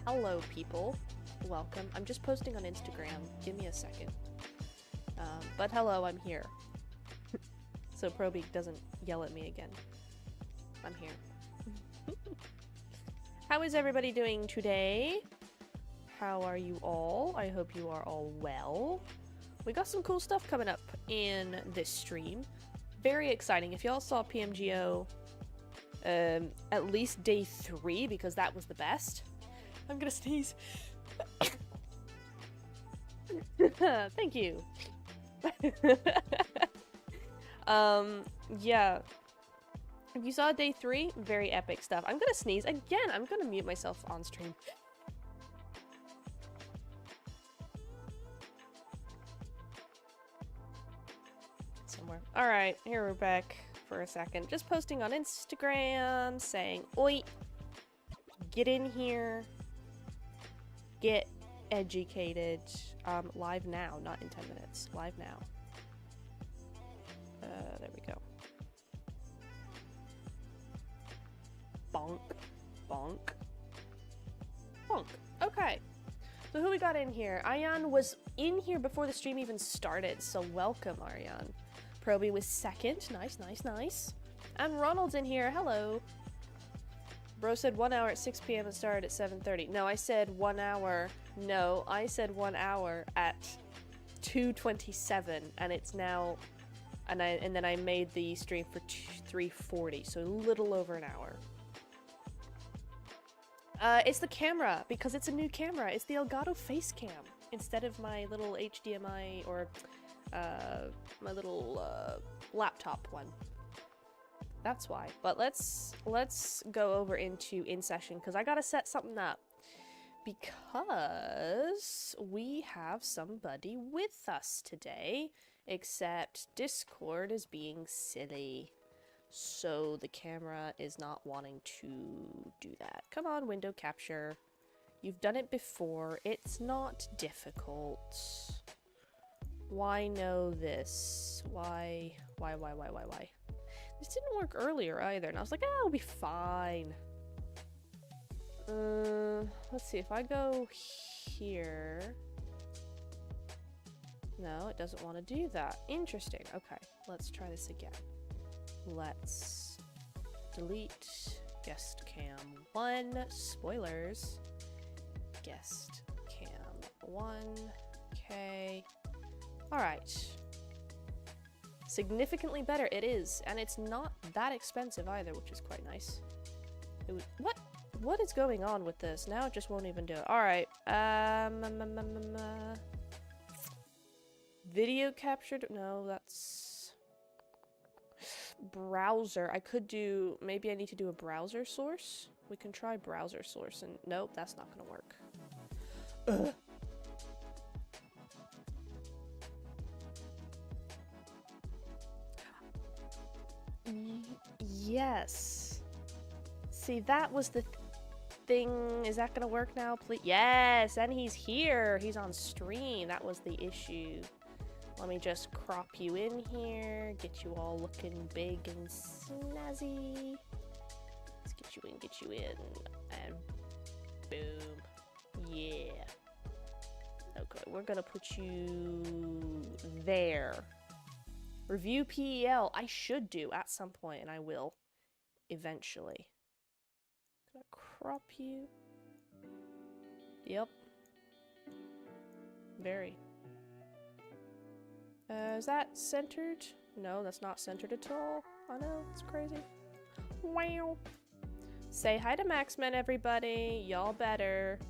Hello, people. Welcome. I'm just posting on Instagram. Give me a second. But hello, I'm here. So Proby doesn't yell at me again. I'm here. How is everybody doing today? How are you all? I hope you are all well. We got some cool stuff coming up in this stream. Very exciting. If y'all saw PMGO at least day 3, because that was the best. I'm gonna sneeze. Thank you. Yeah. If you saw day 3, very epic stuff. I'm gonna sneeze again. I'm gonna mute myself on stream. Somewhere. Alright, here we're back for a second. Just posting on Instagram, saying, oi, get in here, get educated. Live now, not in 10 minutes. Live now. There we go. Bonk. Bonk. Bonk. Okay. So who we got in here? Aryan was in here before the stream even started, so welcome, Aryan. Proby was second. Nice, nice, nice. And Ronald's in here. Hello. Bro said 1 hour at 6 p.m. and started at 7:30. No, I said 1 hour. No, I said 1 hour at 2:27, and it's now, and then I made the stream for 3:40, so a little over an hour. It's the camera, because it's a new camera. It's the Elgato face cam instead of my little HDMI or my little laptop one. That's why. But let's go over into in session, because I gotta set something up, because we have somebody with us today, except Discord is being silly, so the camera is not wanting to do that. Come on, window capture. You've done it before. It's not difficult. Why know this? Why? This didn't work earlier either, and I was like, oh, it'll be fine. Let's see, if I go here... No, it doesn't want to do that. Interesting. Okay, let's try this again. Let's delete guest cam 1. Spoilers. Guest cam 1. Okay. Alright. Significantly better it is, and it's not that expensive either, which is quite nice. What is going on with this? Now it just won't even do it. Alright. Video captured? No, that's... Browser. I could do... Maybe I need to do a browser source? We can try browser source, and nope, that's not gonna work. Ugh. Yes. See, that was the thing. Is that gonna work now, please? Yes, and he's here. He's on stream. That was the issue. Let me just crop you in here. Get you all looking big and snazzy. Let's get you in. And boom. Yeah. Okay, we're gonna put you there. Review PEL. I should do at some point, and I will eventually. Gonna crop you. Yep. Very. Is that centered? No, that's not centered at all. I know, it's crazy. Wow. Say hi to Maxman, everybody. Y'all better.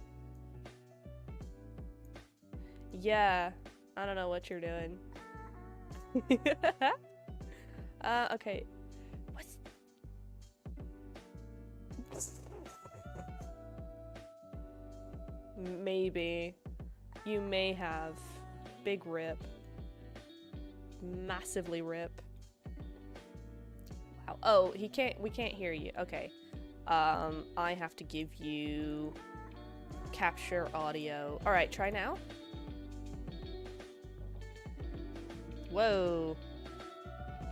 Yeah. I don't know what you're doing. Okay. What's... Maybe. You may have. Big rip. Massively rip. Wow. Oh, we can't hear you. Okay. I have to give you capture audio. Alright, try now. Whoa.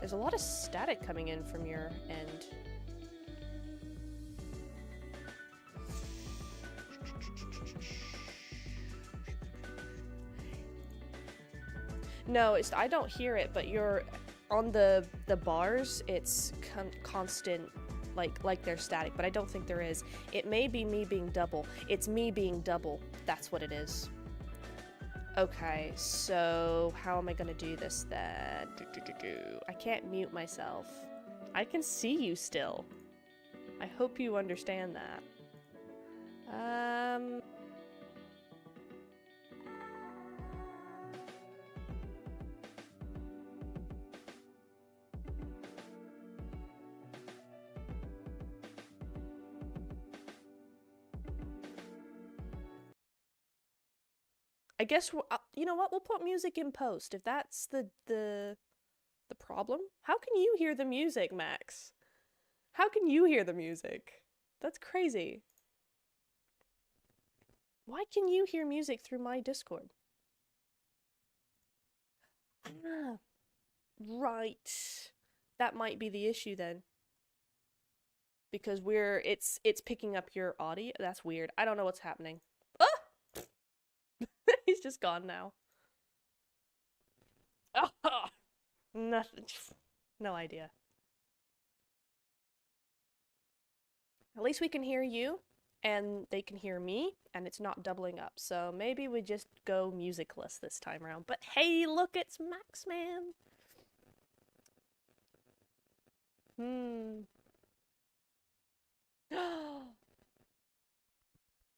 There's a lot of static coming in from your end. No, I don't hear it, but you're on the bars. It's constant, like they're static, but I don't think there is. It may be me being double. It's me being double. That's what it is. Okay, so how am I gonna do this then? I can't mute myself. I can see you still. I hope you understand that. I guess you know what? We'll put music in post if that's the problem. How can you hear the music, Max? How can you hear the music? That's crazy. Why can you hear music through my Discord? Ah, right. That might be the issue then. Because it's picking up your audio. That's weird. I don't know what's happening. Ah! He's just gone now. Oh, nothing. No idea. At least we can hear you, and they can hear me, and it's not doubling up. So maybe we just go musicless this time around. But hey, look, it's Max Man.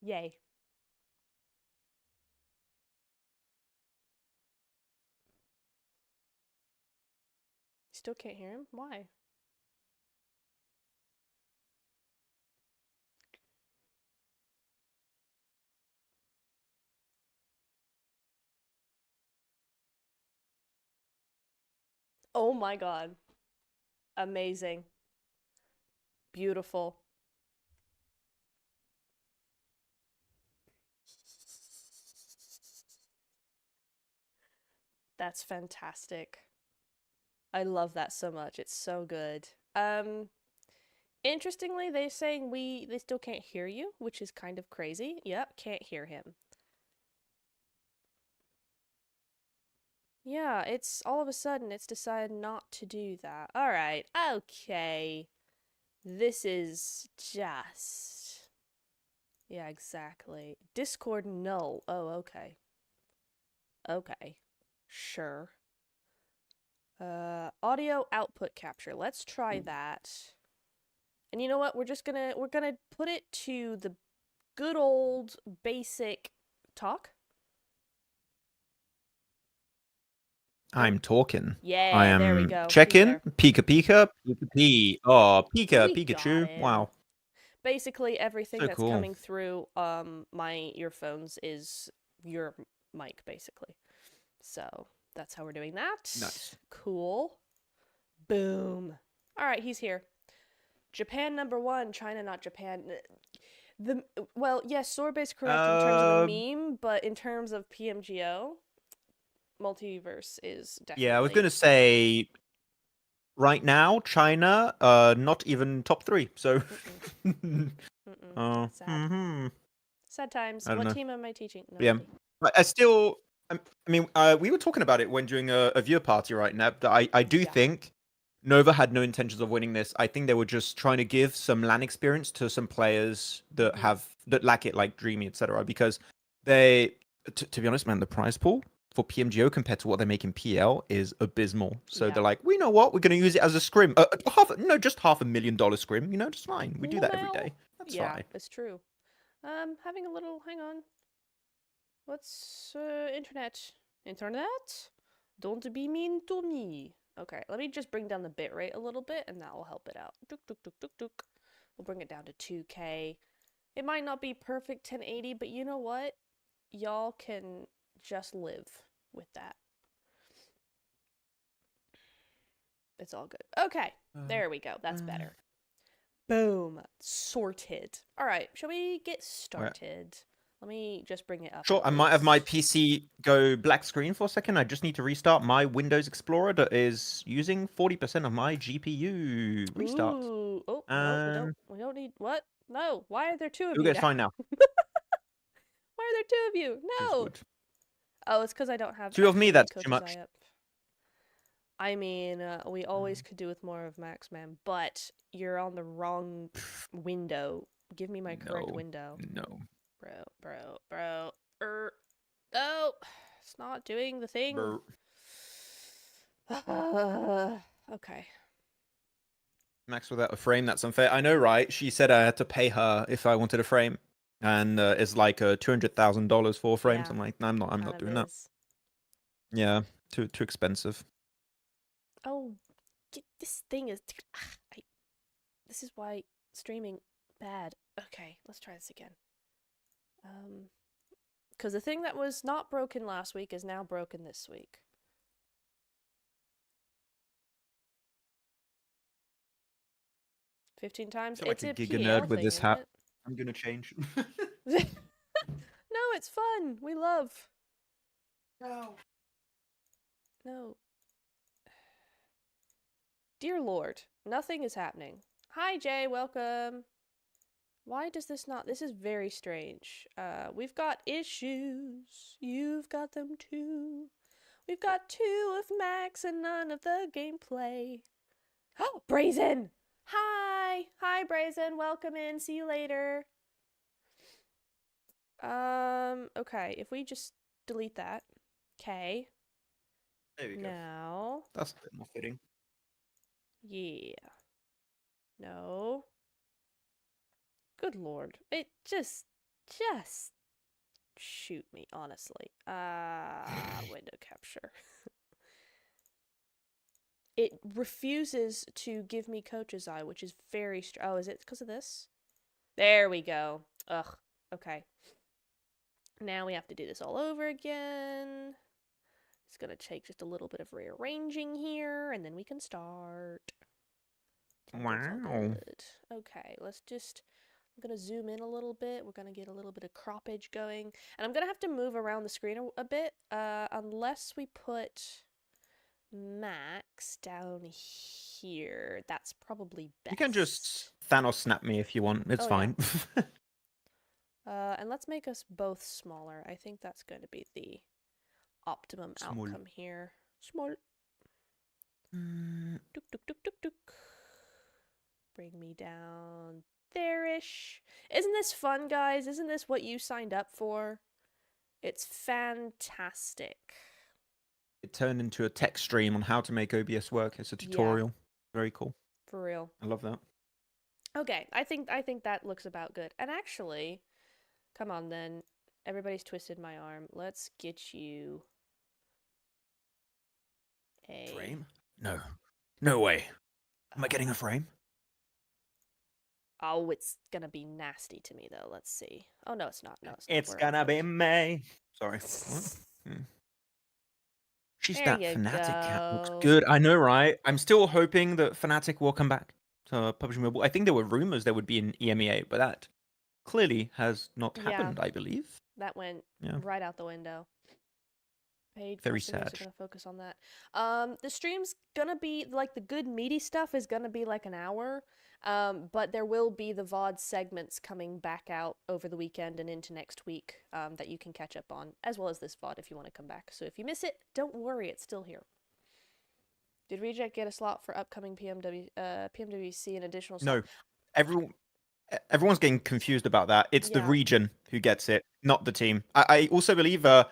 Yay. Still can't hear him? Why? Oh my god. Amazing. Beautiful. That's fantastic. I love that so much. It's so good. Interestingly, they're saying they still can't hear you, which is kind of crazy. Yep, can't hear him. Yeah, it's all of a sudden it's decided not to do that. All right. Okay. This is just... Yeah, exactly. Discord null. Oh, okay. Okay. Sure. Audio output capture. Let's try that. And you know what? We're gonna put it to the good old basic talk. I'm talking. Yeah, I am there we go. checking. Pika Pika. Pika Pika. Oh, Pika Pikachu. Wow. Basically everything So that's cool. coming through my earphones is your mic, basically. So that's how we're doing that. Nice. Cool. Boom. Alright, he's here. Japan #1, China not Japan. Well, yes, Sorbe's correct in terms of the meme, but in terms of PMGO, multiverse is definitely... Yeah, I was gonna say right now, China, not even top 3, so Sad. Sad times. What know. team am I teaching? No, Yeah. I still I mean, we were talking about it when during a viewer party right now, that I do think Nova had no intentions of winning this. I think they were just trying to give some LAN experience to some players that that lack it, like Dreamy, etc. Because they, to be honest, man, the prize pool for PMGO compared to what they make in PL is abysmal. So they're like, we know what, we're going to use it as a scrim, just $500,000 scrim. You know, just fine. We do that every day. That's fine. Yeah, it's true. Having a little, hang on. What's internet? Internet? Don't be mean to me. Okay, let me just bring down the bitrate a little bit, and that will help it out. Duk, duk, duk, duk, duk. We'll bring it down to 2K. It might not be perfect 1080, but you know what? Y'all can just live with that. It's all good. Okay, there we go. That's better. Boom. Sorted. All right, shall we get started? Let me just bring it up. Sure, I might have my PC go black screen for a second. I just need to restart my Windows Explorer that is using 40% of my GPU. Restart. Ooh. Oh, no, we don't need... What? No, why are there 2 of you? Okay, it's fine now. Why are there 2 of you? No! Oh, it's because I don't have... 2 of me, that's too much. I mean, we always could do with more of Max Man, but you're on the wrong window. Give me my correct window. No. Bro. Oh, it's not doing the thing. Bro. Okay. Max without a frame, that's unfair. I know, right? She said I had to pay her if I wanted a frame. And it's like $200,000 for frames. Yeah, I'm like, no, I'm not doing that. Yeah, too expensive. Oh, this thing is. This is why streaming bad. Okay, let's try this again. Because the thing that was not broken last week is now broken this week. $15 times. It's like a a giga PL nerd with thing, this hat. it? I'm gonna change. No, it's fun. We love. No. Dear Lord, nothing is happening. Hi, Jay. Welcome. Why does this not... This is very strange. We've got issues. You've got them too. We've got 2 of Max and none of the gameplay. Oh, Brazen! Hi! Hi, Brazen. Welcome in. See you later. Okay. If we just delete that. Okay. There we go. Now... That's a bit more fitting. Yeah. No. Good Lord. It just shoot me, honestly. Window capture. It refuses to give me coach's eye, which is very oh, is it because of this? There we go. Ugh. Okay. Now we have to do this all over again. It's gonna take just a little bit of rearranging here, and then we can start. Wow. Okay, let's just... I'm going to zoom in a little bit. We're going to get a little bit of croppage going. And I'm going to have to move around the screen a bit, unless we put Max down here. That's probably best. You can just Thanos snap me if you want. It's fine. Yeah. And let's make us both smaller. I think that's going to be the optimum outcome here. Small. Duk, duk, duk, duk, duk. Bring me down there-ish. Isn't this fun, guys? Isn't this what you signed up for? It's fantastic. It turned into a tech stream on how to make OBS work. It's a tutorial. Yeah. Very cool. For real. I love that. Okay, I think that looks about good. And actually, come on then. Everybody's twisted my arm. Let's get you a frame? No. No way. Am I getting a frame? Oh, it's gonna be nasty to me though. Let's see. Oh no, it's not. No, it's not. It's gonna be May. Sorry. She's there that Fnatic cat. Looks good. I know, right? I'm still hoping that Fnatic will come back to PUBG Mobile. I think there were rumors there would be an EMEA, but that clearly has not happened, I believe. That went right out the window. Paid very customers sad. are gonna focus on that. The stream's gonna be like the good meaty stuff is gonna be like an hour. But there will be the VOD segments coming back out over the weekend and into next week that you can catch up on, as well as this VOD if you want to come back. So if you miss it, don't worry, it's still here. Did Reject get a slot for upcoming PMWC and additional slot? No. Everyone's getting confused about that. It's the region who gets it, not the team. I also believe, I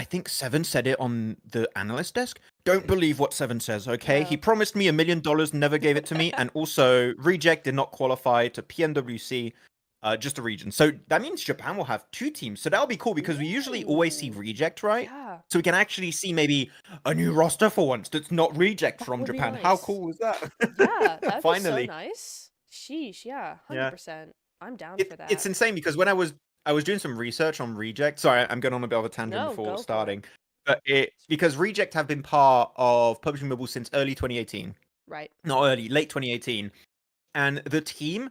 think Seven said it on the analyst desk. Don't believe what Seven says, okay? He promised me $1 million, never gave it to me. And also, Reject did not qualify to PMWC, just a region. So that means Japan will have 2 teams. So that'll be cool because we usually always see Reject, right? Yeah. So we can actually see maybe a new roster for once that's not Reject from Japan. Nice. How cool is that? Yeah, that'd Finally. be so nice. Sheesh, yeah, 100%. I'm down for that. It's insane because when I was doing some research on Reject. Sorry, I'm going on a bit of a tangent before starting. But it's because Reject have been part of PUBG Mobile since early 2018. Right. Not early, late 2018. And the team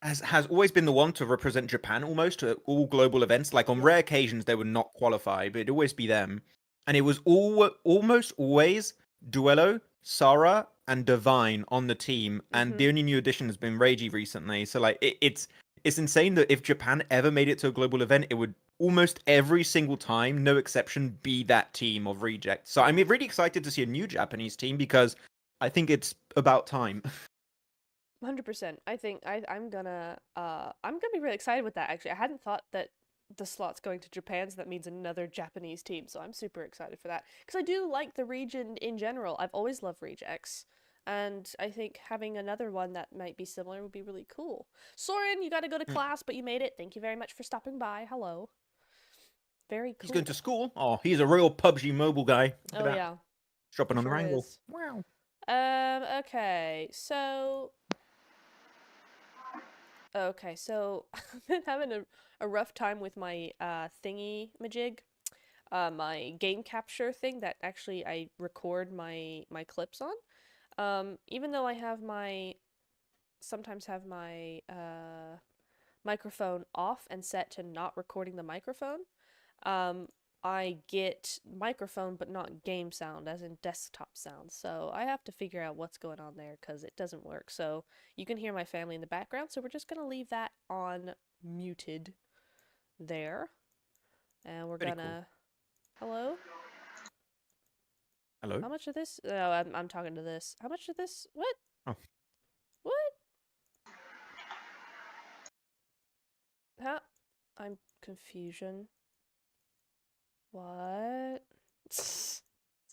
has always been the one to represent Japan almost at all global events. Like on rare occasions, they would not qualify, but it'd always be them. And it was almost always Duello, Sarah, and Divine on the team. And the only new addition has been Reiji recently. So like it's it's insane that if Japan ever made it to a global event, it would almost every single time, no exception, be that team of reject. So I'm really excited to see a new Japanese team because I think it's about time. 100%. I think I'm gonna be really excited with that actually. I hadn't thought that the slot's going to Japan, so that means another Japanese team. So I'm super excited for that because I do like the region in general. I've always loved rejects. And I think having another one that might be similar would be really cool. Soren, you got to go to class, but you made it. Thank you very much for stopping by. Hello. Very He's going cool. to school. Oh, he's a real PUBG mobile guy. Look at Oh that. yeah, Dropping on the sure angle. is. Wow. Okay, so I've been having a rough time with my thingy majig, my game capture thing that actually I record my clips on. Even though I have sometimes have my microphone off and set to not recording the microphone, um, I get microphone but not game sound, as in desktop sound. So I have to figure out what's going on there because it doesn't work. So you can hear my family in the background. So we're just gonna leave that on muted there, and we're Pretty gonna. Hello. Hello. How much of this? Oh, I'm talking to this. How much of this? What? Oh. What? How? I'm confusion. What? This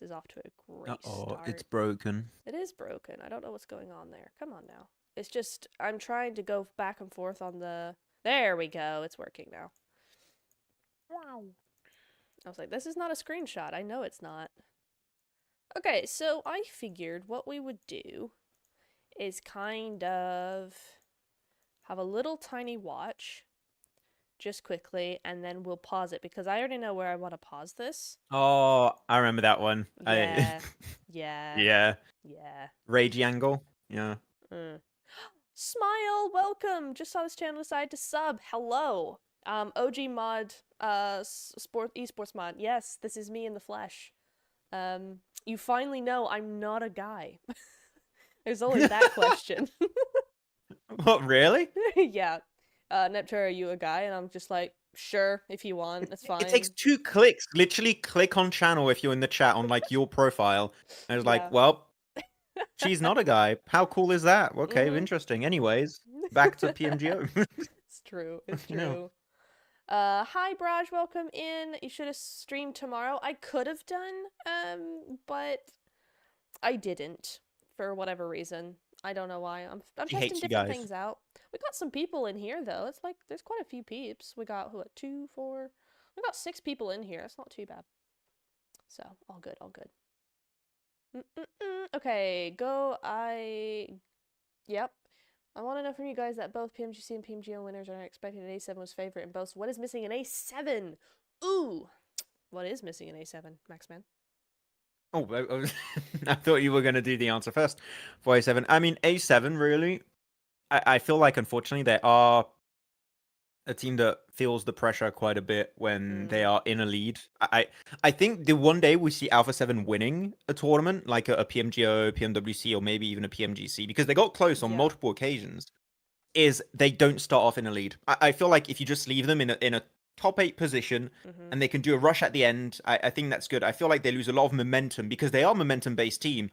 is off to a great Uh-oh, it's start. broken. It is broken. I don't know what's going on there. Come on now. It's just, I'm trying to go back and forth on the... There we go. It's working now. Wow. I was like, this is not a screenshot. I know it's not. Okay, so I figured what we would do is kind of have a little tiny watch just quickly, and then we'll pause it because I already know where I want to pause this. Oh, I remember that one. Yeah. Yeah. Yeah. Yeah. Ragey angle. Yeah. Mm. Smile, welcome. Just saw this channel decide to sub. Hello. OG mod, esports mod. Yes, this is me in the flesh. You finally know I'm not a guy. There's always that question. What, really? Yeah. Neptune, are you a guy? And I'm just like, sure, if you want, that's fine. It takes 2 clicks. Literally click on channel if you're in the chat on like your profile. And it's Yeah. like, well, she's not a guy. How cool is that? Okay, Mhm. interesting. Anyways, back to PMGO. It's true. It's You know. true. Hi Braj, welcome in. You should have streamed tomorrow. I could have done, but I didn't for whatever reason. I don't know why. I'm She testing hates you different guys. things out. We got some people in here though. It's like there's quite a few peeps. We got who? 2, 4. We got 6 people in here. It's not too bad. So all good, all good. Okay, Yep. I want to know from you guys that both PMGC and PMGO winners are expecting an A7 was favorite in both. What is missing in A7? Ooh! What is missing in A7, Maxman? Oh, I thought you were going to do the answer first for A7. I mean, A7, really, I feel like, unfortunately, they are a team that feels the pressure quite a bit when they are in a lead. I think the one day we see Alpha 7 winning a tournament, like a PMGO, PMWC, or maybe even a PMGC, because they got close on multiple occasions, is they don't start off in a lead. I feel like if you just leave them in a top 8 position and they can do a rush at the end, I think that's good. I feel like they lose a lot of momentum because they are a momentum-based team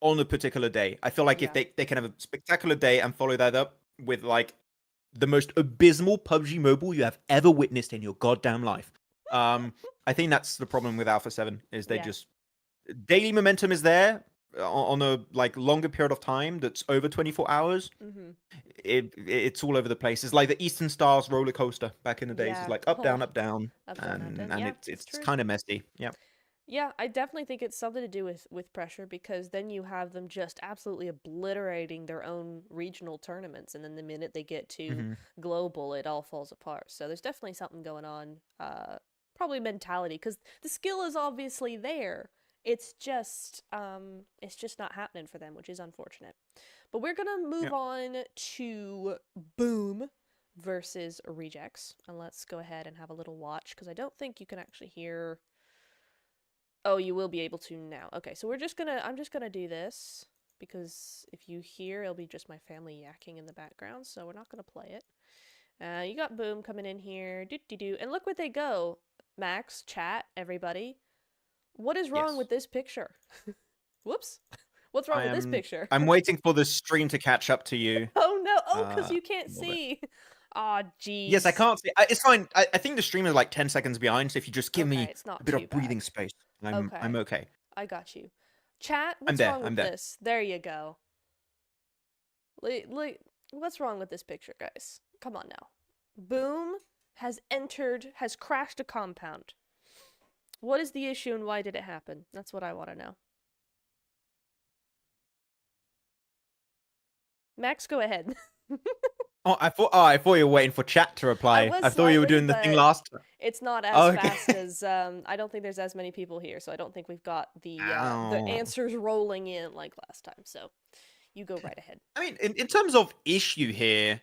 on a particular day. I feel like if they can have a spectacular day and follow that up with like the most abysmal PUBG Mobile you have ever witnessed in your goddamn life. I think that's the problem with Alpha 7 is they just daily momentum is there on a like longer period of time that's over 24 hours. It's all over the place. It's like the Eastern Stars roller coaster back in the days. It's like up down, Up down, up down. and Yeah, it's true. kind of messy. Yeah. Yeah, I definitely think it's something to do with pressure because then you have them just absolutely obliterating their own regional tournaments, and then the minute they get to global, it all falls apart. So there's definitely something going on. Probably mentality because the skill is obviously there. It's just not happening for them, which is unfortunate. But we're gonna move on to Boom versus Rejects, and let's go ahead and have a little watch because I don't think you can actually hear. Oh, you will be able to now. Okay, so I'm just gonna do this because if you hear, it'll be just my family yakking in the background, so we're not gonna play it. You got Boom coming in here. Do. And look where they go. Max, chat, everybody. What is wrong Yes. with this picture? Whoops. What's wrong I with this am. picture? I'm waiting for the stream to catch up to you. Oh no. Oh, because A you can't little bit. see. Aw, Yes, I jeez. can't see. It's fine. I think the stream is like 10 seconds behind. So if you just give Okay, me it's a not bit too of breathing bad. space, I'm Okay, okay. I got you. Chat, I'm what's there. wrong I'm with there. this? There you go. What's wrong with this picture, guys? Come on now. Boom has crashed a compound. What is the issue and why did it happen? That's what I want to know. Max, go ahead. Oh, I thought you were waiting for chat to I reply. was I thought you were slightly, doing the thing but last. it's not as Oh, fast okay. as I don't think there's as many people here, so I don't think we've got the Ow. answers rolling in like last time. So you go right ahead. I mean, in terms of issue here,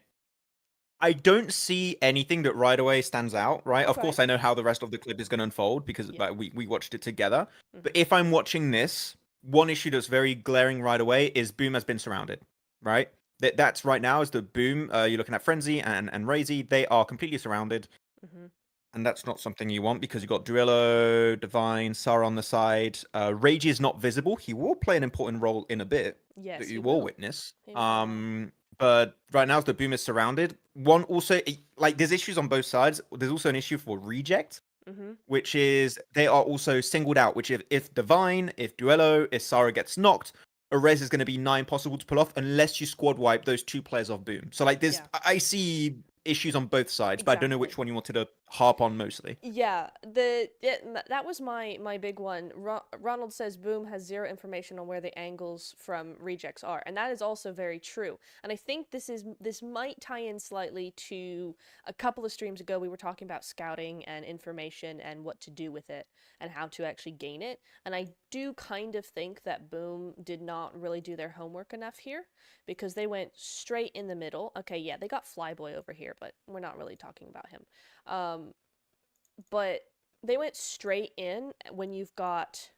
I don't see anything that right away stands out, right? Of Okay. course, I know how the rest of the clip is going to unfold because Yeah. like, we watched it together. But Mhm. if I'm watching this, one issue that's very glaring right away is Boom has been surrounded, right? That's right now is the Boom. You're looking at Frenzy and Razy. They are completely surrounded. Mhm. And that's not something you want because you've got Duello, Divine, Sara on the side. Rage is not visible. He will play an important role in a bit Yes, that he you will will. witness. He will now. But right now, the Boom is surrounded. One also, like, there's issues on both sides. There's also an issue for Reject, Mhm. which is they are also singled out. Which if Divine, if Duello, if Sara gets knocked, a res is going to be nigh impossible to pull off unless you squad wipe those two players off Boom. So like, Yeah. I see issues on both sides, but I don't know which Exactly. one you wanted to harp on mostly. Yeah, that was my big one. Ronald says Boom has zero information on where the angles from rejects are, and that is also very true. And I think this might tie in slightly to a couple of streams ago we were talking about scouting and information and what to do with it and how to actually gain it. And I do kind of think that Boom did not really do their homework enough here because they went straight in the middle. Okay, yeah, they got Flyboy over here, but we're not really talking about him. But they went straight in when you've got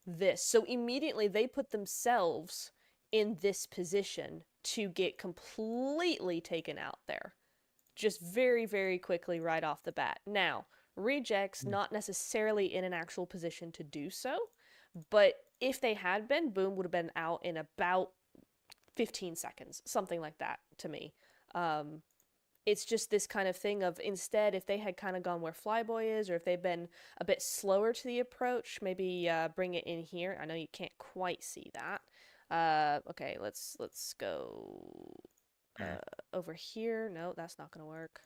this. So immediately they put themselves in this position to get completely taken out there. Just very, very quickly right off the bat. Now, Rejects not necessarily in an actual position to do so, but if they had been, Boom would have been out in about 15 seconds, something like that to me. It's just this kind of thing of instead, if they had kind of gone where Flyboy is, or if they've been a bit slower to the approach, maybe bring it in here. I know you can't quite see that. Okay, let's go over here. No, that's not gonna work.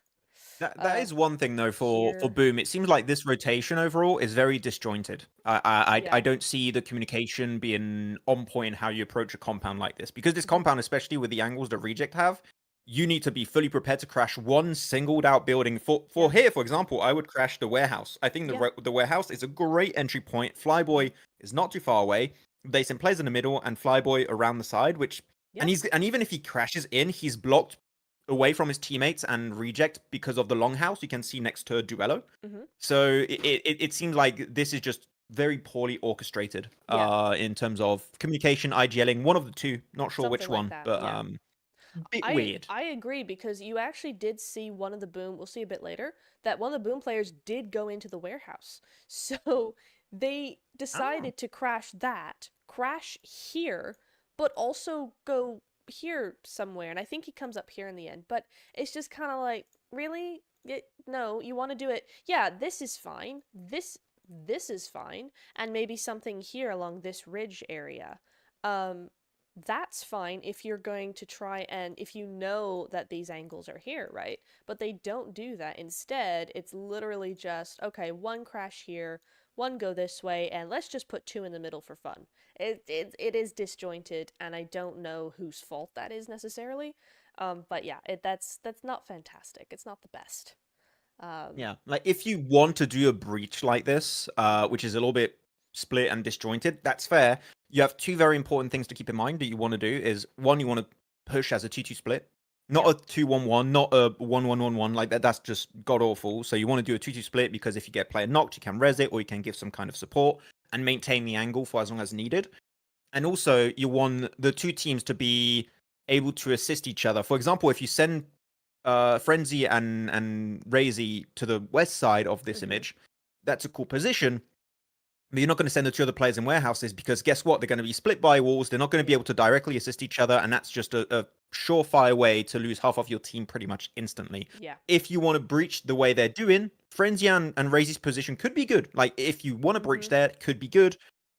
That is one thing though for Here. Boom. It seems like this rotation overall is very disjointed. I Yeah. don't see the communication being on point in how you approach a compound like this because this Mhm. compound, especially with the angles that Reject have, you need to be fully prepared to crash one singled out building. For Yeah. here, for example, I would crash the warehouse. I think Yeah. the warehouse is a great entry point. Mhm. Flyboy is not too far away. They send players in the middle and Flyboy around the side, which Yeah. and even if he crashes in, he's blocked away from his teammates and Reject because of the longhouse you can see next to Duello. Mhm. So it seems like this is just very poorly orchestrated Yeah. in terms of communication, IGLing, one of the two. Not sure Something which like one, that. but Yeah. bit I weird. I agree because you actually did see one of the Boom, we'll see a bit later, that one of the Boom players did go into the warehouse. So they Oh. decided to crash here, but also go here somewhere. And I think he comes up here in the end. But it's just kind of like, really? No, you want to do it. Yeah, this is fine. This is fine. And maybe something here along this ridge area. Um, that's fine if you're going to try and if you know that these angles are here, right? But they don't do that. Instead, it's literally just, okay, one crash here, one go this way, and let's just put two in the middle for fun. It is disjointed, and I don't know whose fault that is necessarily. But yeah, that's not fantastic. It's not the best. Um, Yeah, like if you want to do a breach like this, which is a little bit split and disjointed, that's fair. You have two very important things to keep in mind that you want to do is one, you want to push as a 2-2 split, not yeah. a 2-1-1, not a 1-1-1-1 like that. That's just god awful. So you want to do a 2-2 split because if you get a player knocked, you can res it or you can give some kind of support and maintain the angle for as long as needed. And also, you want the two teams to be able to assist each other. For example, if you send Frenzy and Razy to the west side of this image, that's a cool position. But you're not going to send the two other players in warehouses because guess what? They're going to be split by walls. They're not going to be able to directly assist each other, and that's just a surefire way to lose half of your team pretty much instantly. Yeah. If you want to breach the way they're doing, Frenzy and Razy's position could be good. Like, if you want to breach there, it could be good.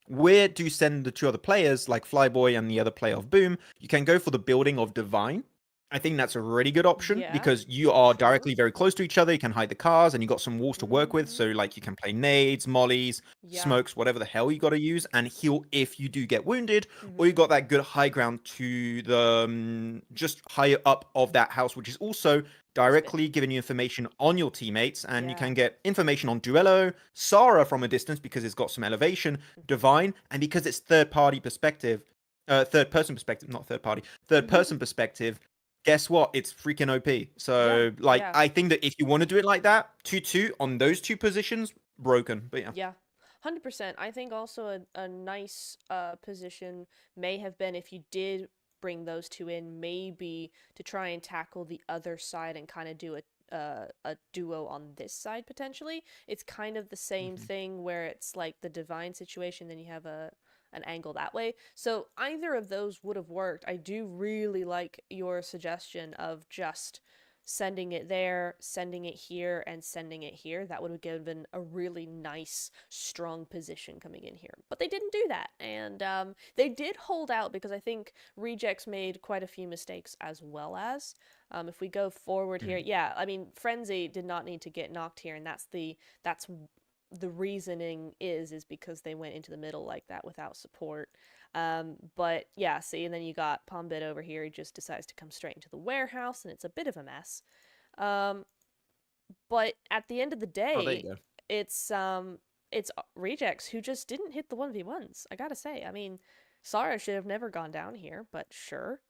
Where do you send the two other players, like Flyboy and the other player of Boom? You can go for the building of Divine. I think that's a really good option because you are directly very close to each other. You can hide the cars and you got some walls to work with. So, like, you can play nades, mollies, smokes, whatever the hell you got to use, and heal if you do get wounded. Or you got that good high ground to the just higher up of that house, which is also directly giving you information on your teammates. And you can get information on Duello, Sara from a distance because it's got some elevation, Divine, and because it's third person perspective, guess what? It's freaking OP. So, I think that if you want to do it like that, 2-2 on those two positions, broken. But yeah. Yeah. 100%. I think also a nice position may have been if you did bring those two in, maybe to try and tackle the other side and kind of do a duo on this side potentially. It's kind of the same thing where it's like the Divine situation, then you have an angle that way. So either of those would have worked. I do really like your suggestion of just sending it there, sending it here, and sending it here. That would have given a really nice, strong position coming in here. But they didn't do that, and they did hold out because I think Rejects made quite a few mistakes as well as. If we go forward here, yeah, I mean, Frenzy did not need to get knocked here, and that's the reasoning is because they went into the middle like that without support. But yeah, see, and then you got Pombit over here. He just decides to come straight into the warehouse, and it's a bit of a mess. But at the end of the day, it's Rejects who just didn't hit the 1v1s. I gotta say, I mean, Sara should have never gone down here, but sure.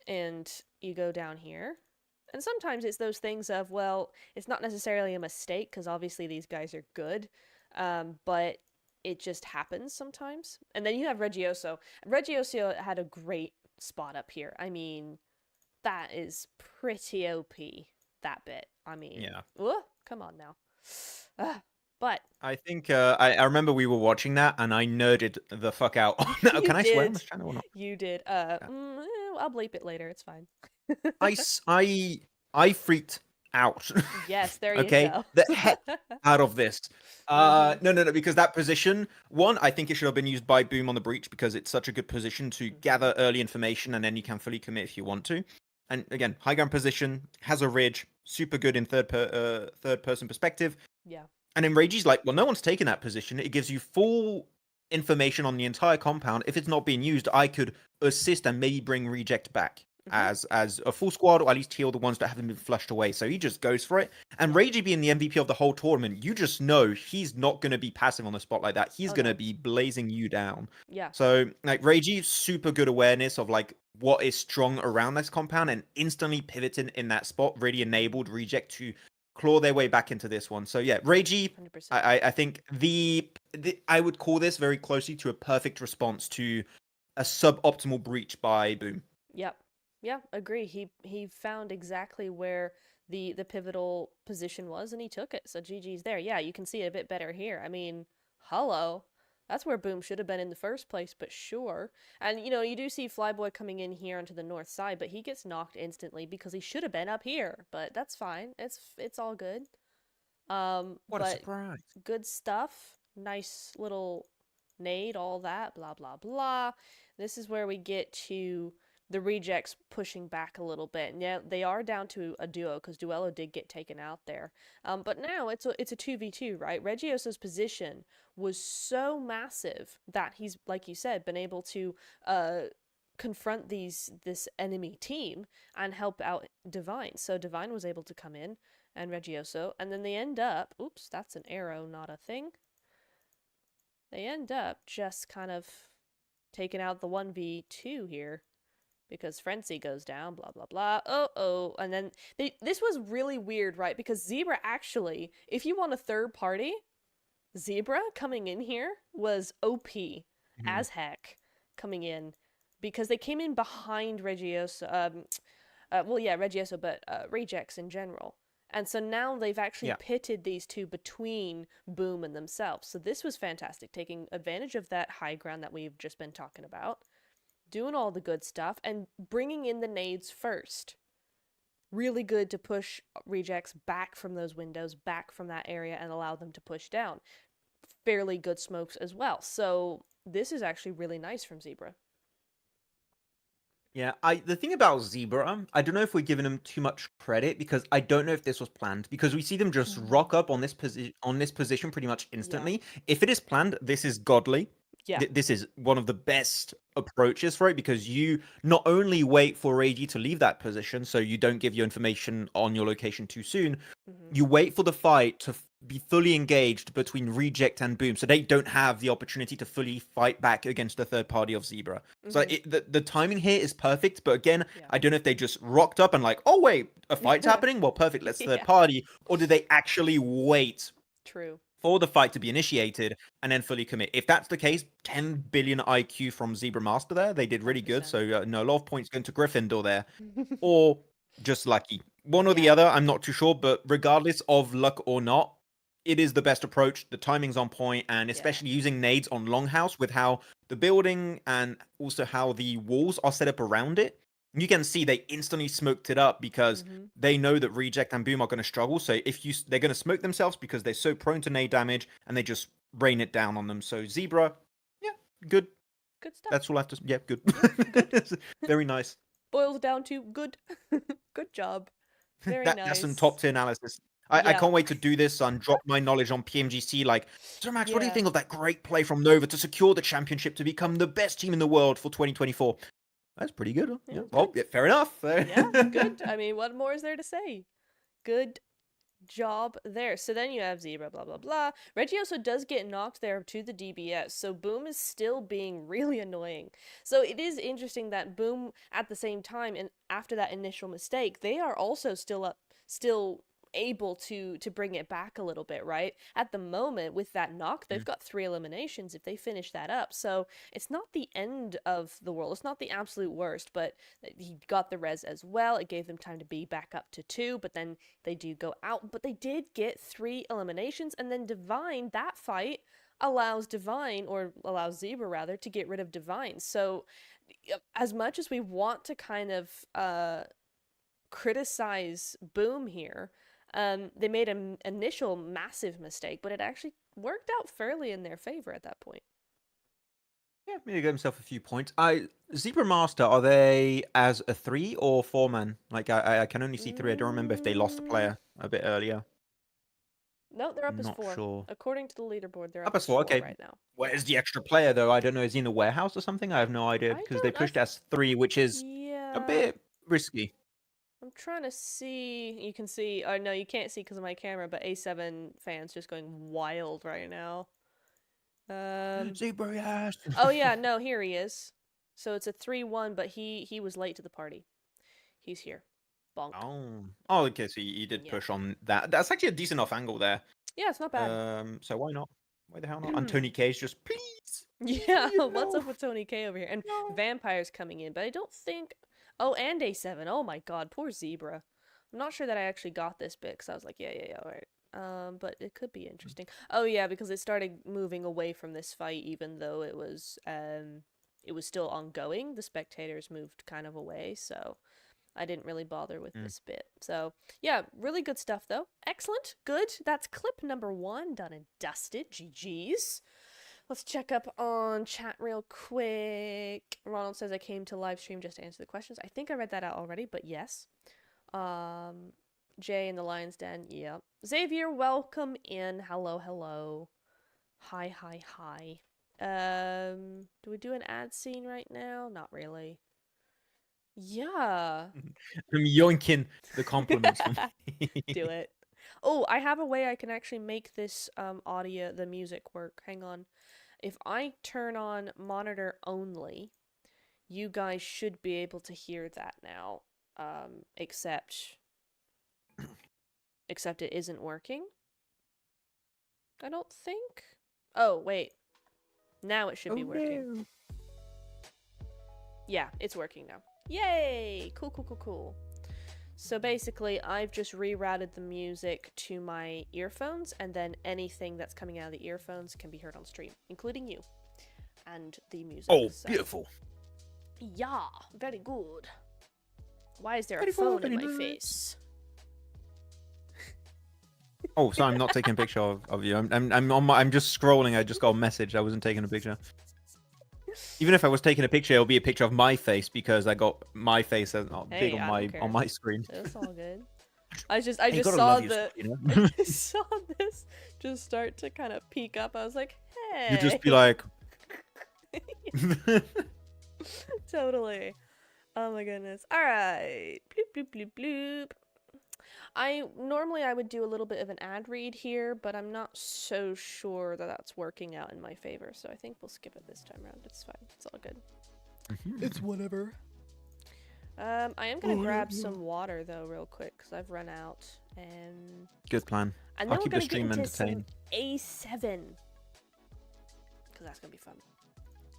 And you go down here. And sometimes it's those things of, well, it's not necessarily a mistake because obviously these guys are good, but it just happens sometimes. And then you have Reggioso. Reggioso had a great spot up here. I mean, that is pretty OP, that bit. I mean, come on now. But I think I remember we were watching that and I nerded the fuck out on that. Can I swear on this channel or not? You did. I'll bleep it later. It's fine. I freaked out. Yes, there you go. The heck out of this. No, because that position, one, I think it should have been used by Boom on the breach because it's such a good position to gather early information and then you can fully commit if you want to. And again, high ground position, has a ridge, super good in third person perspective. Yeah. And then Rage's like, well, no one's taken that position. It gives you full information on the entire compound. If it's not being used, I could assist and maybe bring Reject back as a full squad, or at least heal the ones that haven't been flushed away. So he just goes for it. And Ragey being the MVP of the whole tournament, you just know he's not going to be passive on the spot like that. He's going to be blazing you down. Yeah. So like Ragey, super good awareness of like what is strong around this compound and instantly pivoting in that spot really enabled Reject to claw their way back into this one. So yeah, Ragey, I think I would call this very closely to a perfect response to a suboptimal breach by Boom. Yep. Yeah, agree. He found exactly where the pivotal position was and he took it. So GG's there. Yeah, you can see it a bit better here. I mean, hello. That's where Boom should have been in the first place, but sure. And, you know, you do see Flyboy coming in here onto the north side, but he gets knocked instantly because he should have been up here. But that's fine. It's all good. What a surprise. Good stuff. Nice little nade, all that, blah, blah, blah. This is where we get to the Rejects pushing back a little bit. Now they are down to a duo because Duello did get taken out there. But now it's a 2v2, right? Reggioso's position was so massive that he's, like you said, been able to confront this enemy team and help out Divine. So Divine was able to come in and Reggioso, and then they end up, oops, that's an arrow, not a thing. They end up just kind of taking out the 1v2 here. Because Frenzy goes down, blah, blah, blah. Oh. And then this was really weird, right? Because Zebra actually, if you want a third party, Zebra coming in here was OP as heck coming in. Because they came in behind Reggioso. well, yeah, Reggieso, but Rejects in general. And so now they've actually Yeah. pitted these two between Boom and themselves. So this was fantastic, taking advantage of that high ground that we've just been talking about, doing all the good stuff, and bringing in the nades first. Really good to push Rejects back from those windows, back from that area, and allow them to push down. Fairly good smokes as well. So this is actually really nice from Zebra. Yeah, the thing about Zebra, I don't know if we're giving them too much credit because I don't know if this was planned because we see them just rock up on this position pretty much instantly. If it is planned, this is godly. Yeah. This is one of the best approaches for it because you not only wait for AG to leave that position so you don't give your information on your location too soon, you wait for the fight to be fully engaged between Reject and Boom so they don't have the opportunity to fully fight back against the third party of Zebra. So the timing here is perfect, but again, I don't know if they just rocked up and like, oh wait, a fight's happening? Well, perfect, let's third party. Or did they actually wait True. for the fight to be initiated and then fully commit? If that's the case, 10 billion IQ from Zebra Master there. They did really good. So no, a lot of points going to Gryffindor there. Or just lucky. One or the other, I'm not too sure. But regardless of luck or not, it is the best approach. The timing's on point, and especially using nades on Longhouse with how the building and also how the walls are set up around it. You can see they instantly smoked it up because they know that Reject and Boom are going to struggle. So they're going to smoke themselves because they're so prone to nade damage, and they just rain it down on them. So Zebra, yeah, good. Good stuff. That's all I have to. Yeah, good. Good. Very nice. Boils down to good. Good job. Very nice. That's some top tier analysis. I can't wait to do this and drop my knowledge on PMGC. Like, so Max, what do you think of that great play from Nova to secure the championship to become the best team in the world for 2024? That's pretty good. Huh? Yeah. Well, fair enough. Yeah, good. I mean, what more is there to say? Good job there. So then you have Zebra, blah, blah, blah. Reggie also does get knocked there to the DBS, so Boom is still being really annoying. So it is interesting that Boom, at the same time, and after that initial mistake, they are also still able to bring it back a little bit, right? At the moment, with that knock, they've got 3 eliminations if they finish that up. So it's not the end of the world. It's not the absolute worst, but he got the res as well. It gave them time to be back up to 2, but then they do go out. But they did get 3 eliminations, and then Divine, that fight allows Zebra rather, to get rid of Divine. So as much as we want to kind of criticize Boom here, they made an initial massive mistake, but it actually worked out fairly in their favor at that point. Yeah, maybe get himself a few points. Zebra Master, are they as a 3 or 4-man? Like, I can only see 3. I don't remember if they lost a player a bit earlier. No, they're up as 4. Not sure. According to the leaderboard, they're up as 4 okay. right now. Where's the extra player, though? I don't know. Is he in the warehouse or something? I have no idea, because they pushed as 3, which is a bit risky. I'm trying to see. You can see. Oh, no, you can't see because of my camera, but A7 fans just going wild right now. Zebra, yes. Oh, yeah, no, here he is. So it's a 3-1, but he was late to the party. He's here. Bonk. Oh, okay, so you did push on that. That's actually a decent enough angle there. Yeah, it's not bad. So why not? Why the hell not? And Tony K's just, please. Yeah, what's up with Tony K over here? And Vampire's coming in, but I don't think... Oh, and A7. Oh my god, poor Zebra. I'm not sure that I actually got this bit, because I was like, yeah, alright. But it could be interesting. Oh yeah, because it started moving away from this fight, even though it was still ongoing. The spectators moved kind of away, so I didn't really bother with this bit. So, yeah, really good stuff, though. Excellent. Good. That's clip number 1, done and dusted. GG's. Let's check up on chat real quick. Ronald says, I came to live stream just to answer the questions. I think I read that out already, but yes. Jay in the Lion's Den, yep. Xavier, welcome in. Hello, hello. Hi. Do we do an ad scene right now? Not really. Yeah. I'm yoinking the compliments. Do it. Oh, I have a way I can actually make this audio, the music work. Hang on. If I turn on monitor only, you guys should be able to hear that now. Except it isn't working. I don't think. Oh, wait. Now it should be working. No. Yeah, it's working now. Yay! Cool. So basically, I've just rerouted the music to my earphones, and then anything that's coming out of the earphones can be heard on stream, including you and the music. Oh, so. beautiful. Yeah, very good. Why is there Very a phone good, in very my nice. face? Oh, sorry, I'm not taking a picture of you. I'm just scrolling. I just got a message. I wasn't taking a picture. Even if I was taking a picture, it'll be a picture of my face because I got my face big on my screen. It's all good. I just You gotta saw love the yourself, you know? I saw this just start to kind of peek up. I was like, hey. You just be like, totally. Oh my goodness. All right. Bloop bloop bloop bloop. Normally I would do a little bit of an ad read here, but I'm not so sure that that's working out in my favor, so I think we'll skip it this time around. It's fine. It's all good. it's whatever. I am gonna grab some water though, real quick, because I've run out, and Good plan. then I'll we're keep gonna the stream get into some entertained. A7, because that's gonna be fun.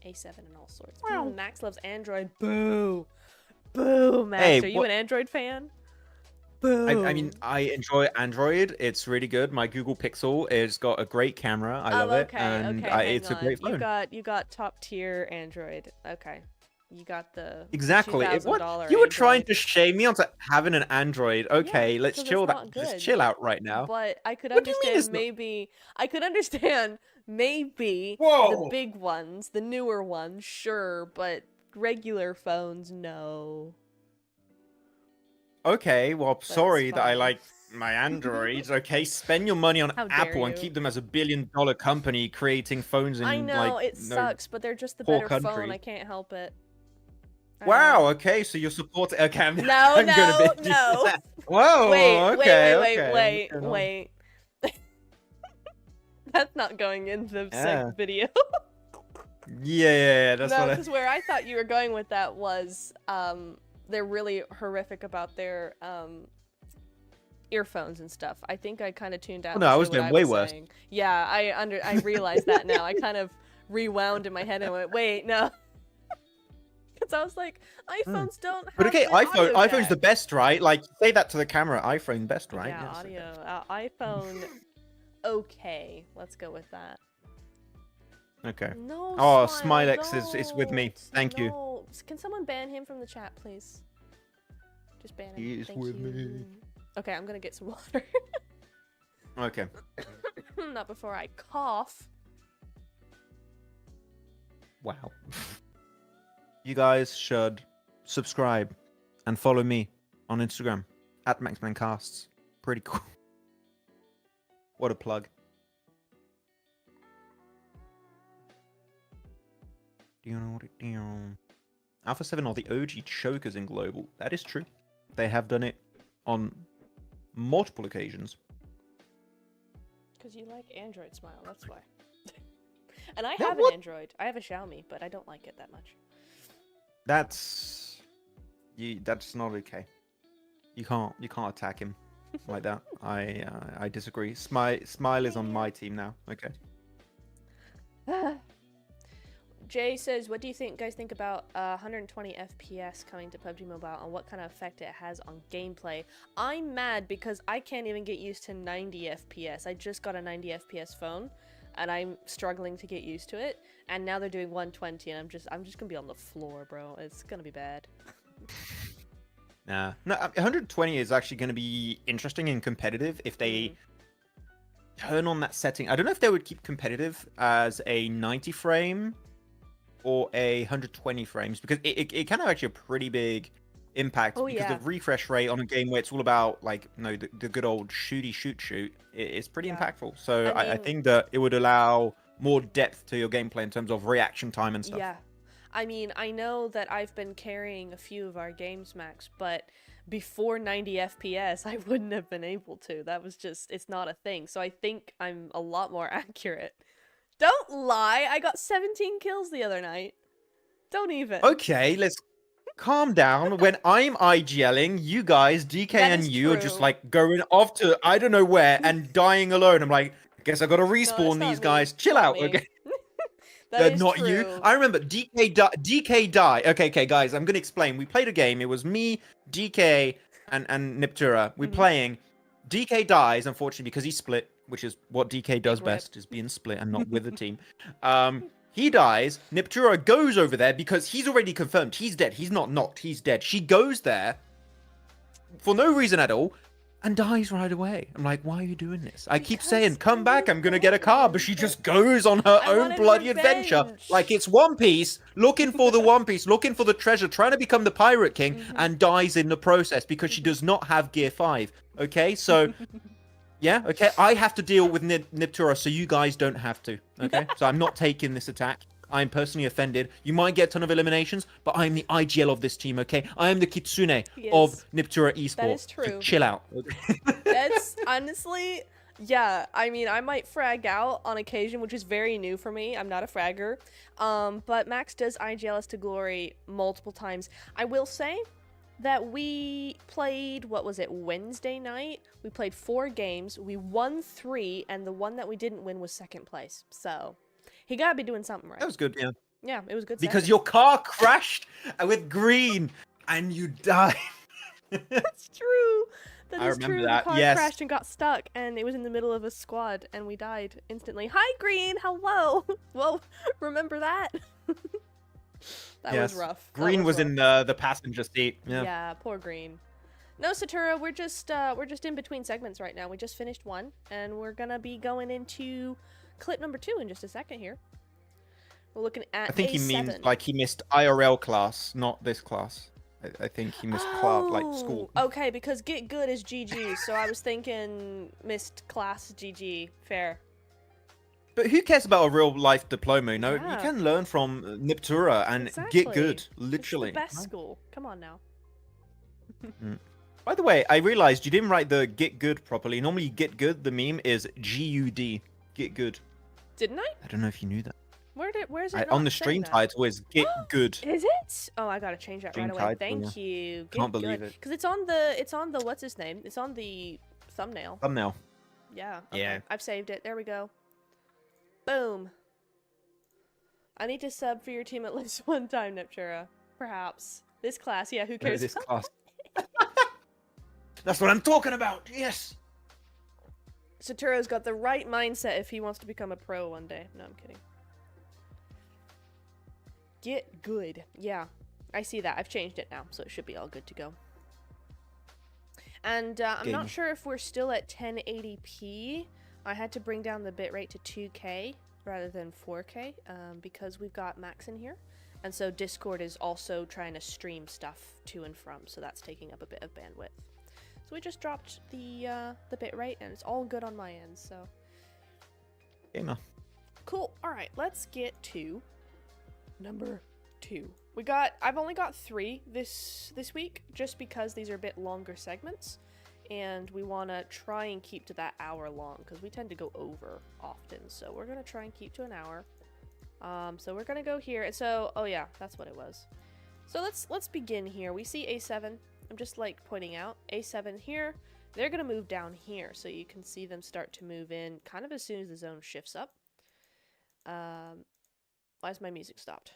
A7 and all sorts. Wow. Max loves Android. Boo, boo, Max. Hey, Are you what- an Android fan? Boo. I mean, I enjoy Android. It's really good. My Google Pixel has got a great camera. I love it, and hang it's a on. great phone. You got top tier Android. Okay, you got the Exactly. $2,000 You were trying Android. to shame me onto having an Android. Okay, let's 'cause it's chill. not Just good. chill out right now. But I could What do you mean understand it's not- maybe. I could understand maybe the Whoa. big ones, the newer ones, sure, but regular phones, no. Okay, well, it's sorry that I fine. like my Androids. Okay, spend your money on How dare Apple and you. keep them as a billion-dollar company creating phones in I know like it no- sucks, but they're just the poor better phone. countries. I can't help it. I Wow. know. Okay, so you're supporting. Okay, I'm, No, I'm no, gonna be no. Whoa. Wait, okay, wait, okay. wait, What's going on? wait. That's not going in the Yeah. video. Yeah. That's No, what. because where I thought you were going with that was, they're really horrific about their earphones and stuff. I think I kind of tuned out. Oh, no, I was what doing way worse. saying. Yeah, I realized that now. I kind of rewound in my head and went, wait, no. Because I was like, iPhones don't have But okay, an audio iPhone's the jack. best, right? Like, say that to the camera. iPhone best, right? Yeah, Yes, audio. iPhone, okay. Let's go with that. Okay. No, Oh, Smile, Smilex is with me. don't. Thank you. No. Can someone ban him from the chat, please? Just ban him. He is Thank with you. me. Okay, I'm gonna get some water. Okay. Not before I cough. Wow. You guys should subscribe and follow me on Instagram at MaxManCasts. Pretty cool. What a plug. Alpha 7 are the OG chokers in global. That is true. They have done it on multiple occasions. Because you like Android, Smile, that's why. And I Yeah, have what? an Android. I have a Xiaomi, but I don't like it that much. That's not okay. You can't attack him like that. I disagree. Smile is on my team now. Okay. Jay says, what do you guys think about 120 FPS coming to PUBG Mobile and what kind of effect it has on gameplay? I'm mad because I can't even get used to 90 FPS. I just got a 90 FPS phone and I'm struggling to get used to it. And now they're doing 120 and I'm just gonna be on the floor, bro. It's gonna be bad. Nah. No, 120 is actually going to be interesting and competitive if they turn on that setting. I don't know if they would keep competitive as a 90 frame or a 120 frames because it can have actually a pretty big impact because yeah. the refresh rate on a game where it's all about like the good old shoot is pretty impactful. So I mean, think that it would allow more depth to your gameplay in terms of reaction time and stuff. Yeah. I mean, I know that I've been carrying a few of our games, Max, but before 90 FPS, I wouldn't have been able to. That was just, it's not a thing. So I think I'm a lot more accurate. Don't lie, I got 17 kills the other night. Don't even. Okay, let's calm down. When I'm IGLing, you guys, DK That and is you are just true. like going off to I don't know where and dying alone. I'm like, I guess I gotta No, it's respawn not these me. guys. It's Chill not out, me. okay? That is Not true. you. I remember DK die. Okay, guys, I'm gonna explain. We played a game. It was me, DK, and Niptura. We're playing. DK dies, unfortunately, because he's split, which is what DK does best, is being split and not with the team. He dies. Niptura goes over there because he's already confirmed he's dead. He's not knocked. He's dead. She goes there for no reason at all and dies right away. I'm like, why are you doing this? I keep saying, come back, I'm gonna get a car, but she just goes on her own bloody adventure. Like it's One Piece, looking for the One Piece, looking for the treasure, trying to become the Pirate King, and dies in the process because she does not have Gear 5. Okay, so... yeah, okay, I have to deal with Niptura, so you guys don't have to, okay? So I'm not taking this attack. I'm personally offended. You might get a ton of eliminations, but I'm the IGL of this team, okay? I am the Kitsune of Niptura Esports. That is true. So chill out. That's honestly, yeah, I mean, I might frag out on occasion, which is very new for me. I'm not a fragger. But Max does IGL us to glory multiple times. I will say that we played, what was it, Wednesday night? We played 4 games. We won 3, and the one that we didn't win was 2nd place. So... he gotta be doing something right. That was good, yeah. Yeah, it was good. Because your car crashed with green and you died. That's true. That is remember true. that. The car crashed and got stuck, and it was in the middle of a squad, and we died instantly. Hi, Green. Hello. Well, remember that? That was rough. Green was in the passenger seat. Yeah, poor Green. No, Satura, we're just in between segments right now. We just finished one, and we're gonna be going into clip number 2 in just a second here. We're looking at I think A7. he means like he missed IRL class, not this class. I think he missed class, like school. Okay, because get good is GG, so I was thinking missed class GG. Fair. But who cares about a real life diploma? You know, you can learn from Niptura and get good, literally. It's the best school. Come on now. By the way, I realized you didn't write the get good properly. Normally, get good, the meme is GUD. Get good. Didn't I? I don't know if you knew that. Where's it? On the stream title is get good. Is it? Oh, I gotta change that right away. Thank you. Can't believe it. Because it's on the what's his name? It's on the thumbnail. Thumbnail. Yeah. Okay. Yeah. I've saved it. There we go. Boom. I need to sub for your team at least one time, Neptura. Perhaps. This class, yeah, who cares? This class. That's what I'm talking about. Yes. Saturo's got the right mindset if he wants to become a pro one day. No, I'm kidding. Get good. Yeah, I see that. I've changed it now, so it should be all good to go. And I'm not sure if we're still at 1080p. I had to bring down the bitrate to 2K rather than 4K because we've got Max in here. And so Discord is also trying to stream stuff to and from, so that's taking up a bit of bandwidth. So we just dropped the bitrate, and it's all good on my end, so. Gamer. Cool. All right, let's get to number 2. I've only got 3 this week, just because these are a bit longer segments, and we want to try and keep to that hour long, because we tend to go over often, so we're going to try and keep to an hour. So we're going to go here, and so, oh yeah, that's what it was. So let's begin here. We see A7. I'm just like pointing out A7 here. They're going to move down here, so you can see them start to move in kind of as soon as the zone shifts up. Why's my music stopped?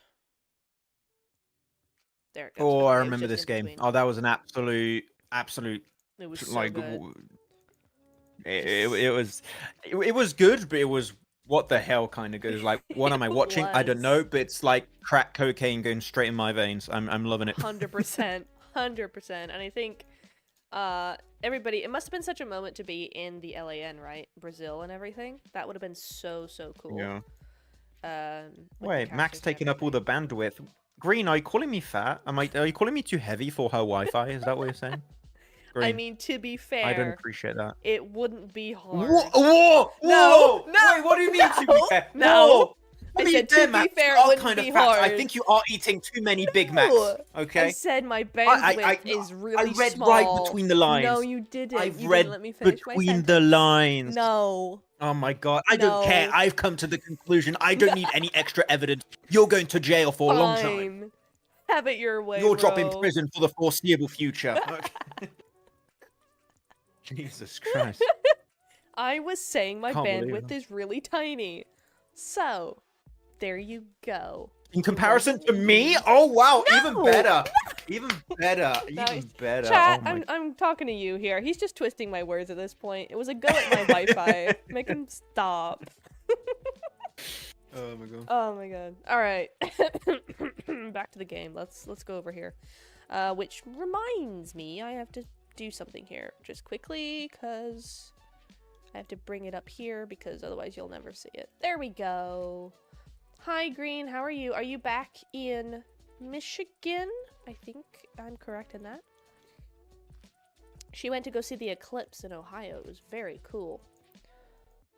There it goes. Oh, I remember this game. Oh, that was an absolute. It was so like good. it was good, but it was what the hell kind of good. It was like, what am I watching? I don't know, but it's like crack cocaine going straight in my veins. I'm loving it. 100%. 100%. And I think everybody, it must have been such a moment to be in the LAN, right? Brazil and everything. That would have been so cool. Yeah. Wait, Max taking up all the bandwidth. Green, are you calling me fat? Are you calling me too heavy for her Wi-Fi? Is that what you're saying? Green. I mean, to be fair, I don't appreciate that. It wouldn't be hard. Whoa! No! Wait, what do you mean to be fair? No! I said, to be fair, it wouldn't be hard. I think you are eating too many Big Macs. Okay. I said my bandwidth is really small. I read right between the lines. No, you didn't. I've you read didn't let me finish between the lines. No. Oh my god, I don't care. I've come to the conclusion. I don't need any extra evidence. You're going to jail for a long time. Have it your way, You'll drop in prison for the foreseeable future. Okay. Jesus Christ. I was saying my bandwidth is really tiny. So, there you go. In comparison to me? Oh wow, even better. Even better. Nice. Even better. Chat, Oh my. I'm talking to you here. He's just twisting my words at this point. It was a go at my Wi-Fi. Make him stop. Oh my god. Oh my god. All right. Back to the game. Let's go over here. Which reminds me, I have to do something here just quickly because I have to bring it up here because otherwise you'll never see it. There we go. Hi Green, how are you? Are you back in Michigan? I think I'm correct in that. She went to go see the eclipse in Ohio. It was very cool.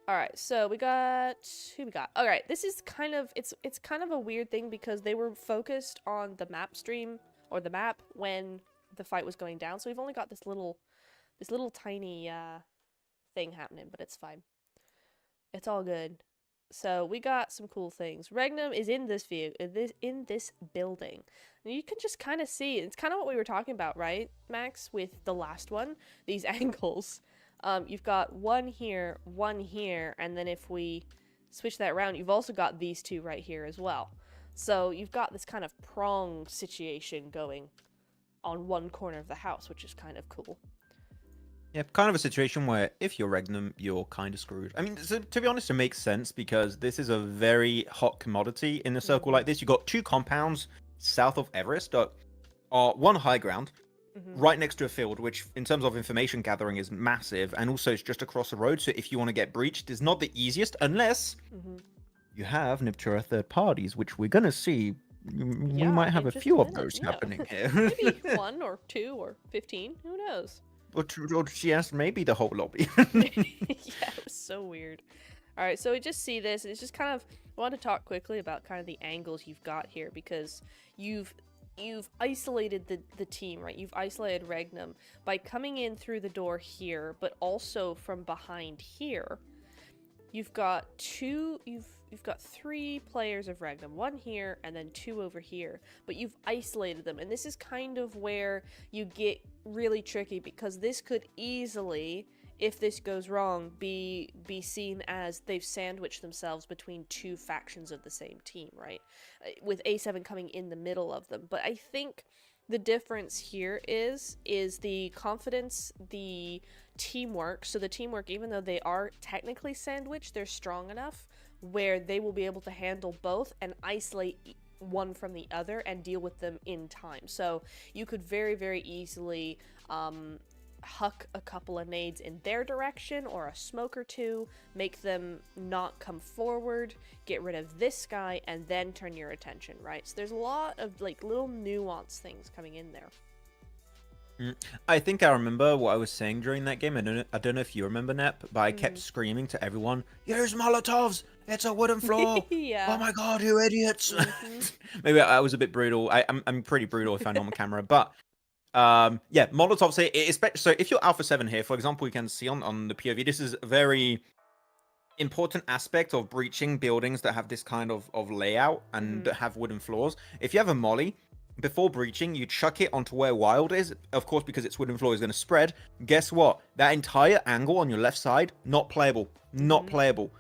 Alright, so we got... who we got? Alright, this is kind of... It's kind of a weird thing because they were focused on the map stream, or the map, when the fight was going down. So we've only got this little tiny thing happening, but it's fine. It's all good. So we got some cool things. Regnum is in this view, in this building. And you can just kind of see, it's kind of what we were talking about, right, Max, with the last one? These angles. You've got one here, and then if we switch that around, you've also got these two right here as well. So you've got this kind of prong situation going on one corner of the house, which is kind of cool. Yeah, kind of a situation where if you're Regnum, you're kind of screwed. I mean, to be honest, it makes sense because this is a very hot commodity in a circle like this. You've got two compounds south of Everest that are one high ground, right next to a field, which in terms of information gathering is massive, and also it's just across the road. So if you want to get breached, it's not the easiest unless you have Niptura third parties, which we're going to see. We might have a few of those happening here. Maybe 1 or 2 or 15, who knows? Or yes, maybe the whole lobby. Yeah, it was so weird. All right, so we just see this, and it's just kind of, I want to talk quickly about kind of the angles you've got here, because you've isolated the team, right? You've isolated Regnum by coming in through the door here, but also from behind here. You've got you've got 3 players of Regnum, 1 here and then 2 over here, but you've isolated them, and this is kind of where you get really tricky, because this could easily, if this goes wrong, be seen as they've sandwiched themselves between 2 factions of the same team, right? With A7 coming in the middle of them. But I think the difference here is the confidence, the teamwork. So the teamwork, even though they are technically sandwiched, they're strong enough where they will be able to handle both and isolate one from the other and deal with them in time. So you could very, very easily huck a couple of nades in their direction or a smoke or 2, make them not come forward, get rid of this guy, and then turn your attention, right? So there's a lot of like little nuance things coming in there. I think I remember what I was saying during that game. I don't know if you remember, Nep, but I kept screaming to everyone, "Use Molotovs! It's a wooden floor! Yeah. Oh my god, you idiots!" Maybe I was a bit brutal. I'm pretty brutal if I'm on camera, but yeah, Molotovs here, especially so if you're Alpha 7 here, for example, you can see on the POV, this is a very important aspect of breaching buildings that have this kind of layout and that have wooden floors. If you have a molly, before breaching, you chuck it onto where wild is. Of course, because its wooden floor is going to spread. Guess what? That entire angle on your left side, not playable. Not playable.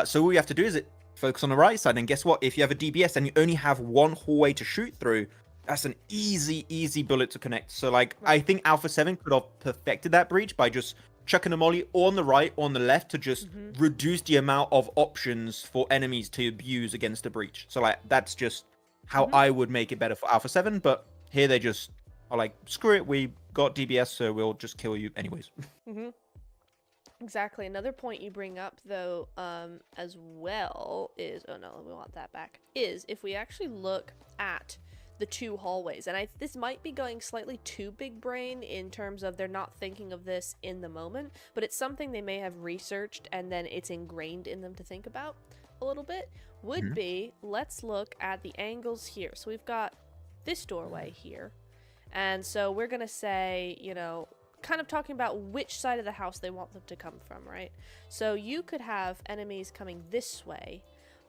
So all you have to do is focus on the right side. And guess what? If you have a DBS and you only have one hallway to shoot through, that's an easy bullet to connect. So, like, I think Alpha 7 could have perfected that breach by just chucking a molly on the right or on the left to just reduce the amount of options for enemies to abuse against a breach. So, like, that's just how I would make it better for Alpha 7. But here they just are like, screw it, we got DBS, so we'll just kill you anyways. Exactly. Another point you bring up, though, as well is... oh, no, we want that back. Is if we actually look at the 2 hallways, and this might be going slightly too big brain in terms of they're not thinking of this in the moment, but it's something they may have researched and then it's ingrained in them to think about a little bit, would be, let's look at the angles here. So we've got this doorway here, and so we're gonna say, you know, kind of talking about which side of the house they want them to come from, right? So you could have enemies coming this way,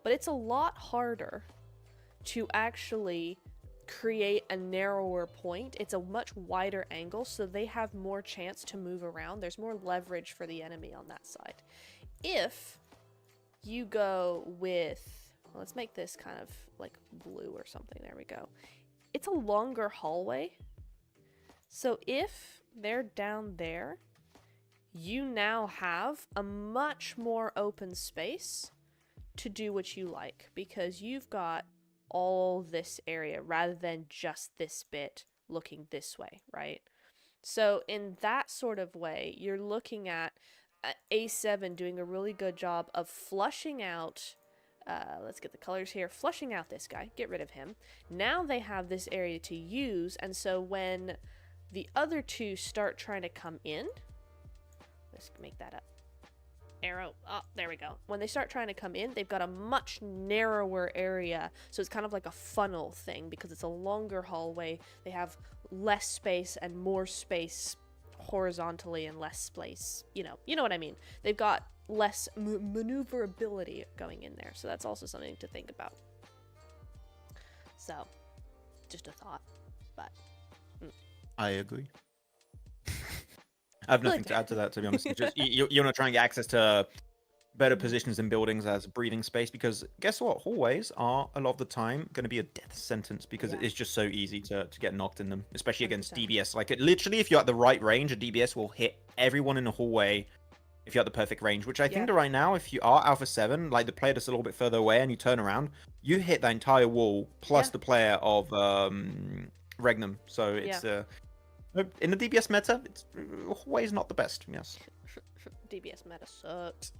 but it's a lot harder to actually create a narrower point. It's a much wider angle, so they have more chance to move around. There's more leverage for the enemy on that side. If you go with, well, let's make this kind of like blue or something. There we go. it's a longer hallway. So if they're down there, you now have a much more open space to do what you like, because you've got all this area rather than just this bit looking this way, right? So in that sort of way, you're looking at A7 doing a really good job of flushing out, let's get the colors here, flushing out this guy, get rid of him. Now they have this area to use, and so when the other two start trying to come in, let's make that up. Arrow. Oh, there we go. When they start trying to come in, they've got a much narrower area. So it's kind of like a funnel thing, because it's a longer hallway. They have less space and more space horizontally and less space. You know what I mean. They've got less maneuverability going in there. So that's also something to think about. So, just a thought. But I agree. I have nothing to add to that, to be honest. It's just, you want to try and get access to better positions in buildings as breathing space, because guess what? Hallways are, a lot of the time, going to be a death sentence, because it is just so easy to get knocked in them, especially against 100%. DBS. Like, literally, if you're at the right range, a DBS will hit everyone in a hallway if you're at the perfect range, which I think that right now, if you are Alpha 7, like the player that's a little bit further away and you turn around, you hit that entire wall, plus the player of Regnum. So it's... in the DBS meta, hallway is not the best, yes. DBS meta sucks.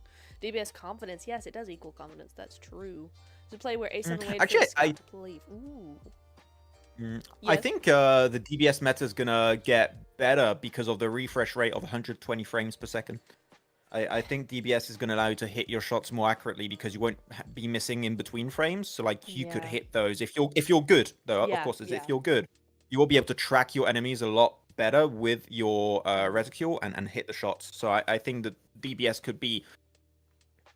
DBS confidence, yes, it does equal confidence, that's true. It's a play where A7 waits actually, for Scott to believe. Ooh. Yes? I think the DBS meta is going to get better because of the refresh rate of 120 frames per second. I think DBS is going to allow you to hit your shots more accurately, because you won't be missing in between frames. So, like, you could hit those. If you're good, though, of course, if you're good, you will be able to track your enemies a lot better with your reticule and hit the shots. So I think that DBS could be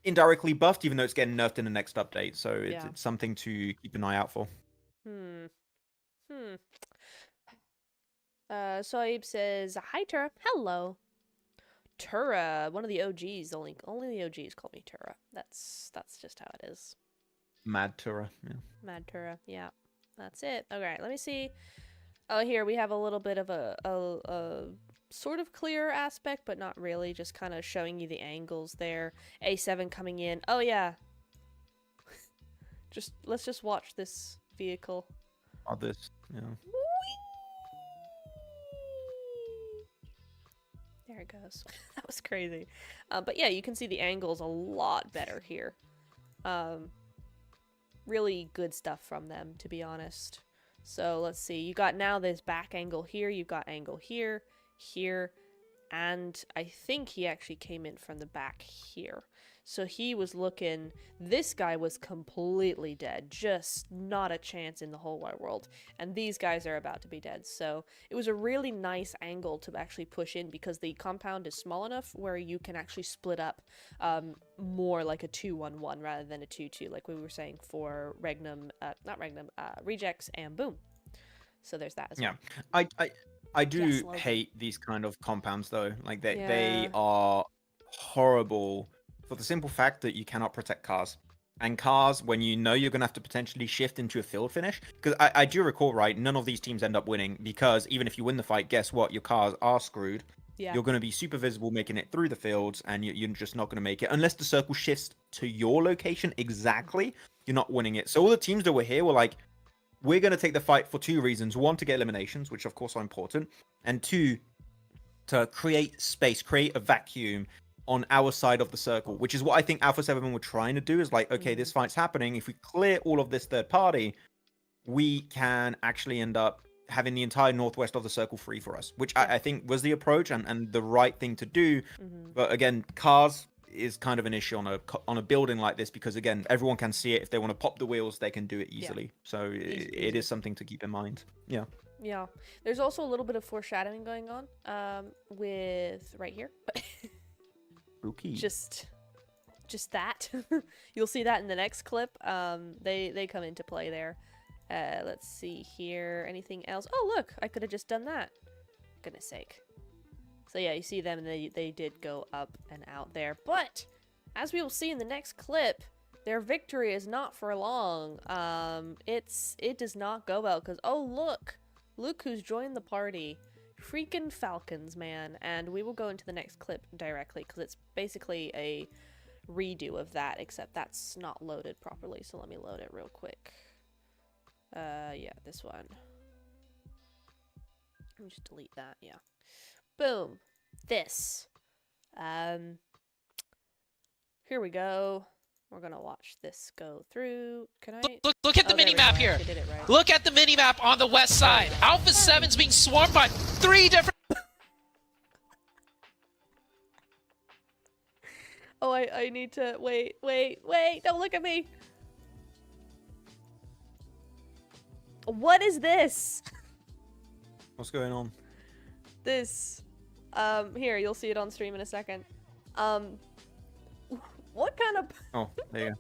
indirectly buffed, even though it's getting nerfed in the next update. So it's something to keep an eye out for. Soib says, hi, Tura. Hello. Tura, one of the OGs. Only the OGs call me Tura. That's just how it is. Mad Tura. Yeah. Mad Tura. Yeah. That's it. Okay, let me see. Oh, here we have a little bit of a sort of clear aspect, but not really. Just kind of showing you the angles there. A7 coming in. Oh yeah. Let's just watch this vehicle. Oh, this. Yeah. There it goes. That was crazy. But yeah, you can see the angles a lot better here. Really good stuff from them, to be honest. So let's see. You got now this back angle here. You've got angle here, here, and I think he actually came in from the back here. So he was looking, this guy was completely dead, just not a chance in the whole wide world. And these guys are about to be dead. So it was a really nice angle to actually push in, because the compound is small enough where you can actually split up more like a 2-1-1 rather than a 2-2, like we were saying for Rejects and Boom. So there's that as well. Yeah, I do hate these kind of compounds though. Like they are horrible. For the simple fact that you cannot protect cars. And cars, when you know you're going to have to potentially shift into a field finish. Because I do recall, right, none of these teams end up winning. Because even if you win the fight, guess what? Your cars are screwed. Yeah. You're going to be super visible making it through the fields. And you're just not going to make it. Unless the circle shifts to your location exactly, you're not winning it. So all the teams that were here were like, we're going to take the fight for two reasons. One, to get eliminations, which of course are important. And two, to create space, create a vacuum on our side of the circle, which is what I think Alpha 7 were trying to do, is like, okay, this fight's happening. If we clear all of this third party, we can actually end up having the entire northwest of the circle free for us, which I think was the approach and the right thing to do. But again, cars is kind of an issue on a building like this, because again, everyone can see it. If they want to pop the wheels, they can do it easily. So it is something to keep in mind. Yeah. Yeah. There's also a little bit of foreshadowing going on with right here. Spooky. Just that. You'll see that in the next clip. They come into play there. Let's see here. Anything else? Oh, look, I could have just done that. Goodness sake. So yeah, you see them, and they did go up and out there. But as we will see in the next clip, their victory is not for long. It does not go well because look who's joined the party. Freaking Falcons, man. And we will go into the next clip directly because it's basically a redo of that, except that's not loaded properly. So let me load it real quick. Yeah, this one. Let me just delete that. Yeah. Boom. This. Here we go. We're gonna watch this go through. Can I? Look at the mini map here. Right. Look at the mini map on the west side. Alpha 7's being swarmed by 3 different. Oh, I need to wait. Don't look at me. What is this? What's going on? This. Here, you'll see it on stream in a second. What kind of... Oh, there you go.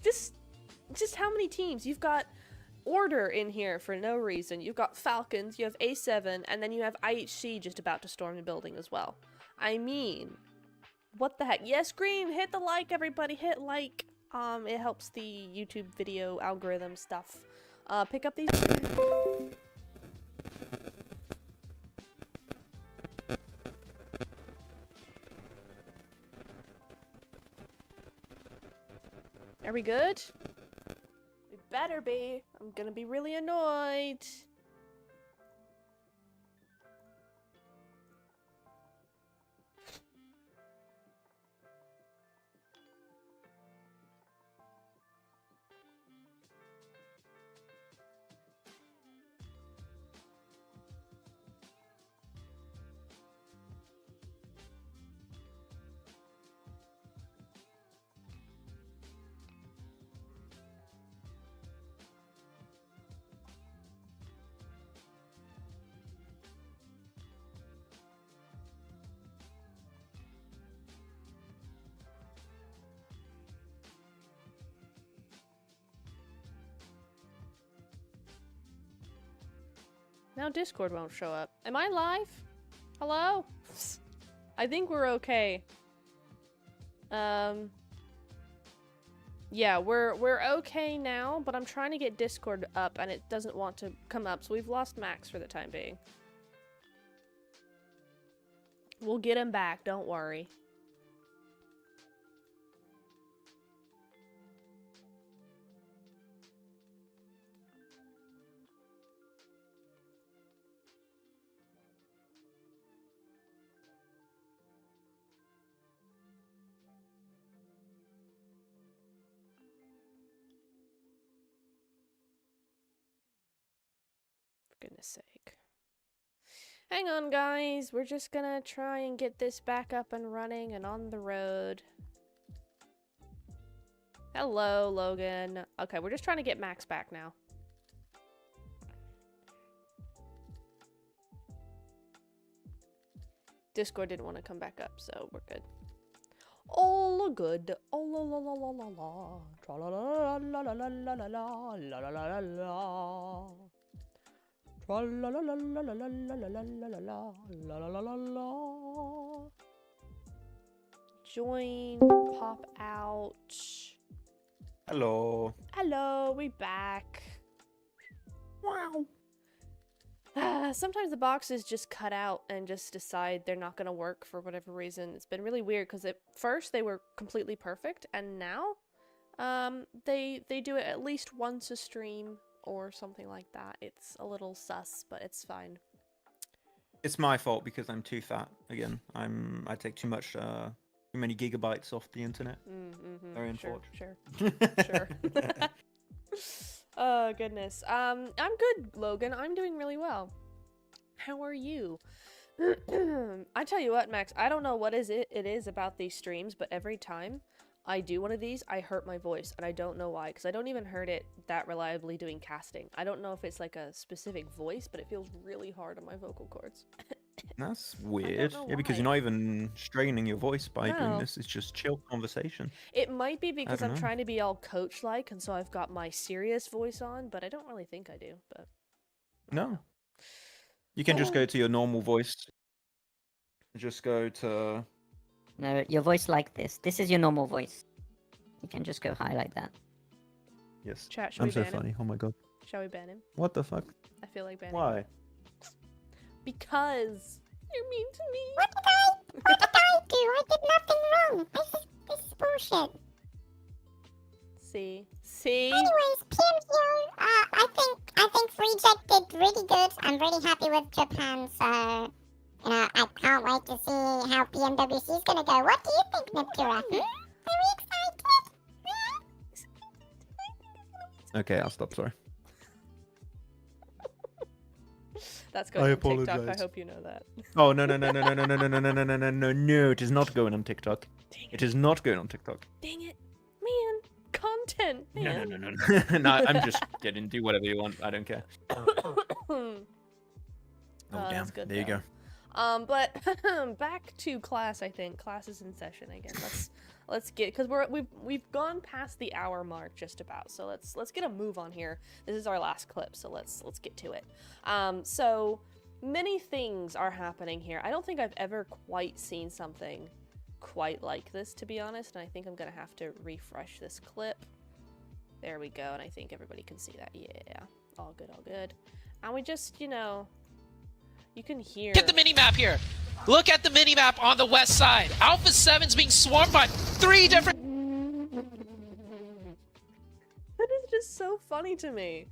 Just how many teams? You've got Order in here for no reason. You've got Falcons, you have A7, and then you have IHC just about to storm the building as well. I mean, what the heck? Yes, Green, hit the like, everybody, hit like. It helps the YouTube video algorithm stuff. Pick up these... Are we good? We better be. I'm gonna be really annoyed. Now Discord won't show up. Am I live? Hello? I think we're okay. Yeah, we're okay now, but I'm trying to get Discord up and it doesn't want to come up, so we've lost Max for the time being. We'll get him back, don't worry. Goodness sake. Hang on, guys. We're just gonna try and get this back up and running and on the road. Hello, Logan. Okay, we're just trying to get Max back now. Discord didn't want to come back up, so we're good. All good. Oh la la la la la la. Tra la la la la la la la la la la la la la. Tra la la la la la la la la la la la la la la la. Join. Pop out. Hello. Hello, we back. Wow. Sometimes the boxes just cut out and just decide they're not gonna work for whatever reason. It's been really weird because at first they were completely perfect, and now they do it at least once a stream or something like that. It's a little sus, but it's fine. It's my fault because I'm too fat. Again, I take too much too many gigabytes off the internet. Very unfortunate. Sure. Oh goodness. I'm good, Logan. I'm doing really well. How are you? I tell you what, Max, I don't know what it is about these streams, but every time I do one of these, I hurt my voice, and I don't know why, because I don't even hurt it that reliably doing casting. I don't know if it's like a specific voice, but it feels really hard on my vocal cords. That's weird. Yeah, because you're not even straining your voice by doing this. It's just chill conversation. It might be because I'm trying to be all coach-like, and so I've got my serious voice on, but I don't really think I do. But no. You can just go to your normal voice. Just go to No, your voice like this. This is your normal voice. You can just go high like that. Yes. Chat, shall I'm we so ban him? funny. Oh my god. Shall we ban him? What the fuck? I feel like banning Why? him. Because you're mean to me. What did I do? I did nothing wrong. This is bullshit. See? See? Anyways, PMGO, I think Reject did really good. I'm really happy with Japan, so I can't wait to see how PMWC is gonna go. What do you think, Neptura? Very excited. Okay, I'll stop. Sorry. That's going I on TikTok. I apologize. hope you know that. Oh no no no no no no no no no no no no no no! It is not going on TikTok. Dang It is not going on TikTok. Dang it. Man. Content, No man. no no no no. No, I'm just kidding. Do whatever you want. I don't care. Oh, Oh damn. that's good, There you though. go. But back to class. I think class is in session again. Let's get, because we've gone past the hour mark just about. So let's get a move on here. This is our last clip, so let's get to it. So many things are happening here. I don't think I've ever quite seen something quite like this, to be honest. And I think I'm gonna have to refresh this clip. There we go. And I think everybody can see that. Yeah, all good, all good. And we just, you know, you can hear. Get the mini map here. Look at the mini map on the west side. Alpha 7's being swarmed by 3 different. That is just so funny to me.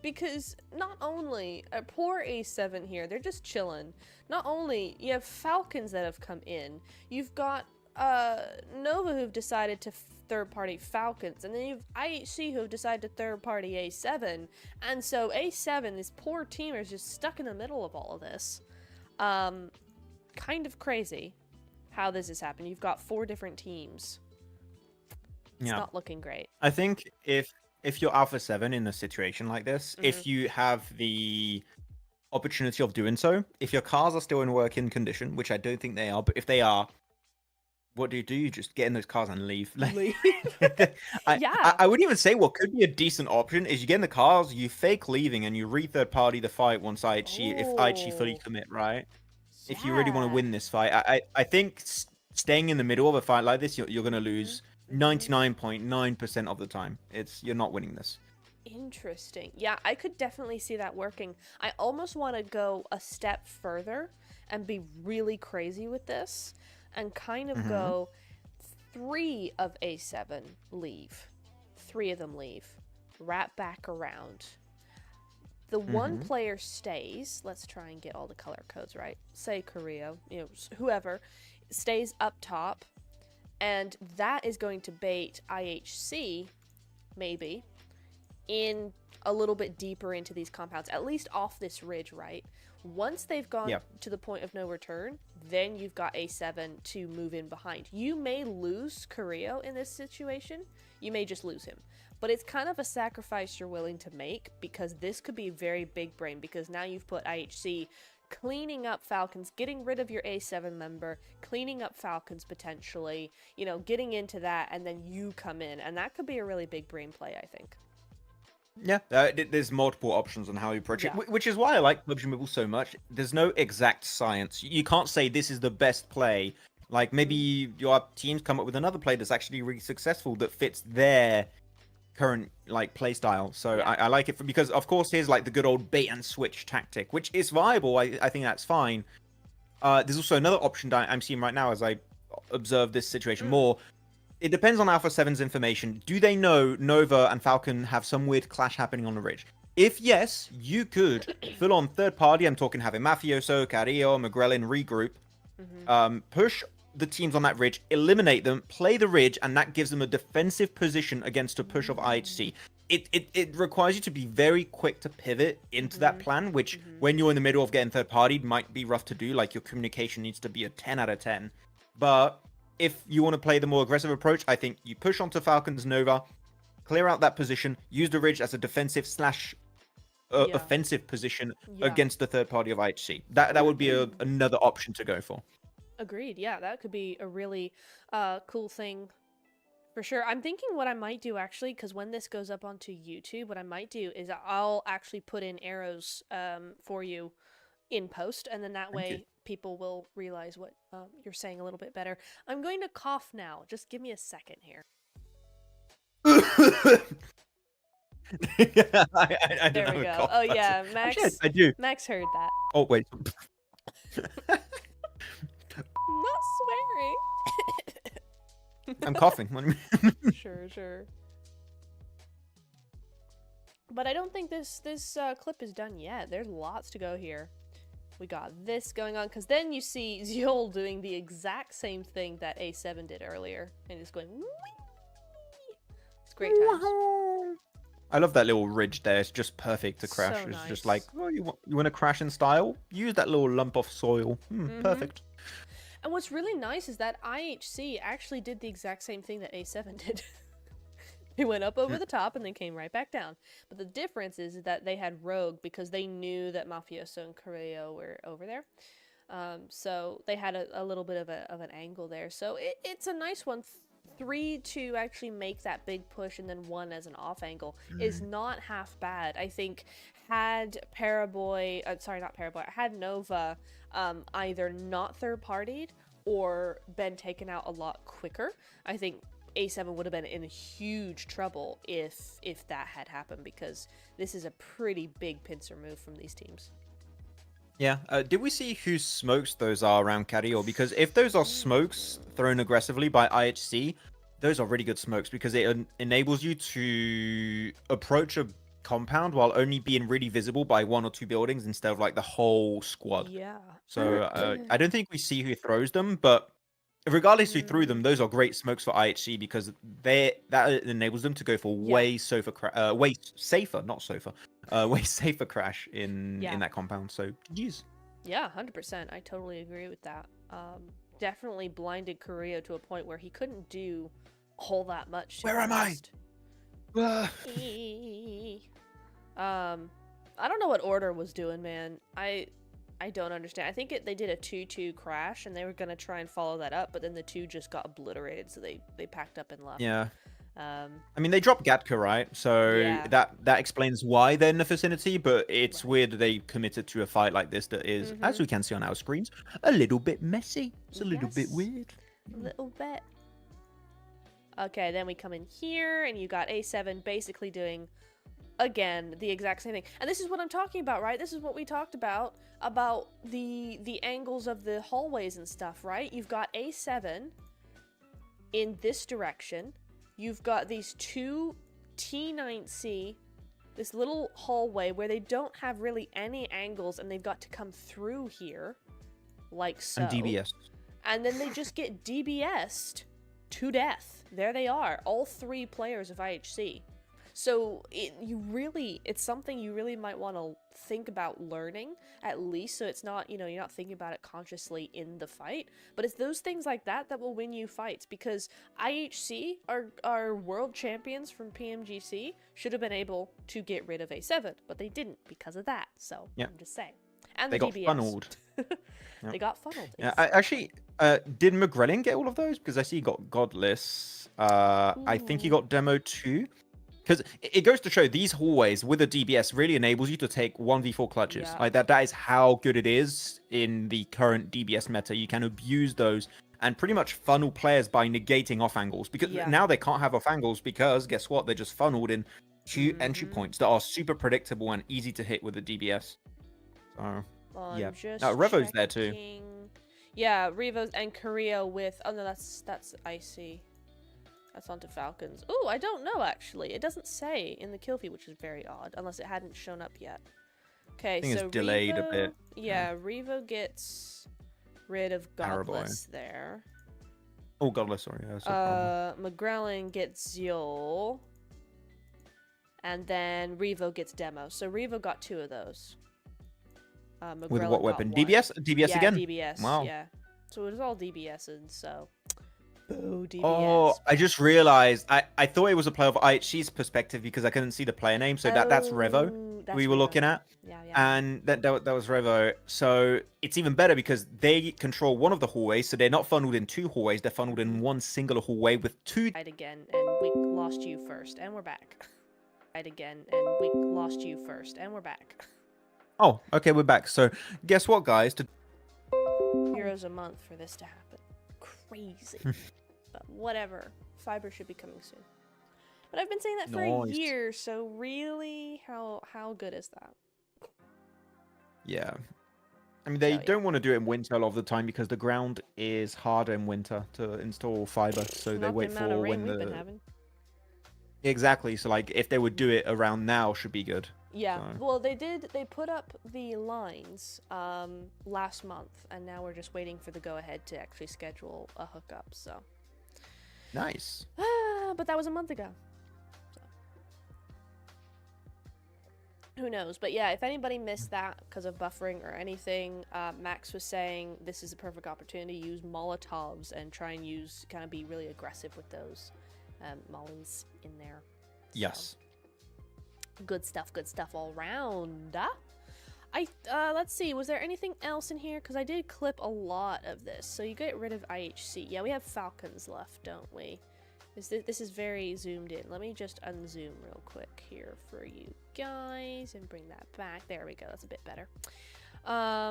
Because not only a poor A7 here, they're just chilling. Not only you have Falcons that have come in, you've got Nova who've decided to third-party Falcons, and then you've IHC who've decided to third-party A7, and so A7, this poor team, is just stuck in the middle of all of this. Kind of crazy how this has happened. You've got 4 different teams. It's Yeah. not looking great. I think if you're Alpha 7 in a situation like this, if you have the opportunity of doing so, if your cars are still in working condition, which I don't think they are, but if they are, what do? You just get in those cars and leave. Leave. I wouldn't even say what could be a decent option is you get in the cars, you fake leaving, and you re-third party the fight once IHC, if IHC fully commit, right? If you really want to win this fight. I think staying in the middle of a fight like this, you're going to lose 99.9% of the time. You're not winning this. Interesting. Yeah, I could definitely see that working. I almost want to go a step further and be really crazy with this and kind of go 3 of A7 leave. 3 of them leave. Wrap back around. The one player stays. Let's try and get all the color codes right. Say Korea, you know, whoever stays up top, and that is going to bait IHC, maybe, in a little bit deeper into these compounds, at least off this ridge, right? Once they've gone to the point of no return, then you've got A7 to move in behind. You may lose Korea in this situation. You may just lose him. But it's kind of a sacrifice you're willing to make, because this could be very big brain, because now you've put IHC cleaning up Falcons, getting rid of your A7 member, cleaning up Falcons potentially, you know, getting into that, and then you come in. And that could be a really big brain play, I think. Yeah, there's multiple options on how you approach it, which is why I like PUBG Mobile so much. There's no exact science. You can't say this is the best play. Like, maybe your teams come up with another play that's actually really successful that fits their current, like, play style. So I like it because, of course, here's, like, the good old bait and switch tactic, which is viable. I think that's fine. There's also another option that I'm seeing right now as I observe this situation more. It depends on Alpha 7's information. Do they know Nova and Falcon have some weird clash happening on the ridge? If yes, you could full on third party. I'm talking having Mafioso, Carrillo, Magrelin regroup, push the teams on that ridge, eliminate them, play the ridge, and that gives them a defensive position against a push of IHC. It requires you to be very quick to pivot into that plan, which when you're in the middle of getting third partied might be rough to do. Like, your communication needs to be a 10 out of 10. But if you want to play the more aggressive approach, I think you push onto Falcons Nova, clear out that position, use the ridge as a defensive / offensive position against the third party of IHC. That would be another option to go for. Agreed. Yeah, that could be a really cool thing for sure. I'm thinking what I might do, actually, because when this goes up onto YouTube, what I might do is I'll actually put in arrows for you in post, and then that Thank you. way people will realize what you're saying a little bit better. I'm going to cough now. Just give me a second here. Yeah, I There don't we have a go. cough Oh button. yeah, Max. Actually, I do. Max heard that. Oh wait. I'm not swearing. I'm coughing. What do you mean? Sure. But I don't think this clip is done yet. There's lots to go here. We got this going on, because then you see Zeol doing the exact same thing that A7 did earlier, and it's going. Whee! It's great times. I love that little ridge there. It's just perfect to crash. So It's nice. just like, oh, you want to crash in style? Use that little lump of soil. Perfect. And what's really nice is that IHC actually did the exact same thing that A7 did. They went up over the top and then came right back down. But the difference is that they had Rogue because they knew that Mafioso and Carrillo were over there. So they had a little bit of an angle there. So it's a nice one. 3 to actually make that big push, and then 1 as an off angle is not half bad. I think had Paraboy, sorry, not Paraboy, had Nova either not third-partied or been taken out a lot quicker, I think A7 would have been in huge trouble if that had happened, because this is a pretty big pincer move from these teams. Yeah. Did we see whose smokes those are around Carrillo? Because if those are smokes thrown aggressively by IHC, those are really good smokes because it enables you to approach a compound while only being really visible by 1 or 2 buildings instead of like the whole squad. Yeah. So I don't think we see who throws them, but regardless who threw them, those are great smokes for IHC because that enables them to go for way safer, way safer crash in that compound. So GG's. Yeah, 100%. I totally agree with that. Definitely blinded Carrillo to a point where he couldn't do all that much. Where am I? I don't know what Order was doing, man. I don't understand. I think they did a 2-2 crash, and they were going to try and follow that up, but then the 2 just got obliterated, so they packed up and left. Yeah. I mean, they dropped Gatka, right? So that explains why they're in the vicinity, but it's weird that they committed to a fight like this that is, as we can see on our screens, a little bit messy. It's a little bit weird. A little bit. Okay, then we come in here, and you got A7 basically doing, again, the exact same thing. And this is what I'm talking about, right? This is what we talked about the angles of the hallways and stuff, right? You've got A7 in this direction. You've got these 2 T9C, this little hallway where they don't have really any angles, and they've got to come through here, like so. And DBS. And then they just get DBS'd to death. There they are, all 3 players of IHC. So it's something you really might want to think about learning, at least, so it's not, you're not thinking about it consciously in the fight, but it's those things like that that will win you fights, because IHC, our world champions from PMGC, should have been able to get rid of A7, but they didn't because of that, so I'm just saying. And they got DBS. funneled. They got funneled. Yeah, did McGrelin get all of those? Because I see he got Godless. I think he got Demo 2. Because it goes to show these hallways with a DBS really enables you to take 1v4 clutches. Yeah. Like that is how good it is in the current DBS meta. You can abuse those and pretty much funnel players by negating off angles. Because now they can't have off angles because guess what? They're just funneled in 2 entry points that are super predictable and easy to hit with a DBS. So yeah. Revo's there too. Yeah, Revo's and Carrillo with no, that's Icy. That's onto Falcons. Oh, I don't know, actually. It doesn't say in the kill feed, which is very odd, unless it hadn't shown up yet. Okay, I think so it's delayed Revo, a bit. Yeah, Revo gets rid of Godless there. Oh, Godless, sorry. McGrelin gets Zeol. And then Revo gets Demo. So Revo got 2 of those. With what weapon? 1. DBS? DBS again? DBS, wow. Yeah. So it was all DBS'd, so... Boo, DBS. Oh, I just realized. I thought it was a player of IHC's perspective because I couldn't see the player name. So that's Revo we were looking at. Yeah. And that was Revo. So it's even better because they control one of the hallways. So they're not funneled in 2 hallways. They're funneled in 1 singular hallway with 2... Again, and we lost you first, and we're back. Again, and we lost you first, and we're back. Oh, okay, we're back. So, guess what, guys? €2 a month for this to happen. Crazy. But whatever. Fiber should be coming soon. But I've been saying that for a Nice. year, so really, how good is that? Yeah. I mean, they So, yeah. don't want to do it in winter a lot of the time because the ground is harder in winter to install fiber. So they Not wait the amount of for rain when we've been the... having. Exactly. So, like, if they would do it around now, should be good. Yeah, So... well, they put up the lines last month, and now we're just waiting for the go-ahead to actually schedule a hookup, so. Nice. But that was a month ago. So. Who knows? But yeah, if anybody missed that because of buffering or anything, Max was saying this is a perfect opportunity to use Molotovs and try and kind of be really aggressive with those mollies in there. So. Yes. Good stuff all round. Let's see, was there anything else in here? Because I did clip a lot of this. So you get rid of IHC. Yeah, we have Falcons left, don't we? This is very zoomed in. Let me just unzoom real quick here for you guys and bring that back. There we go, that's a bit better.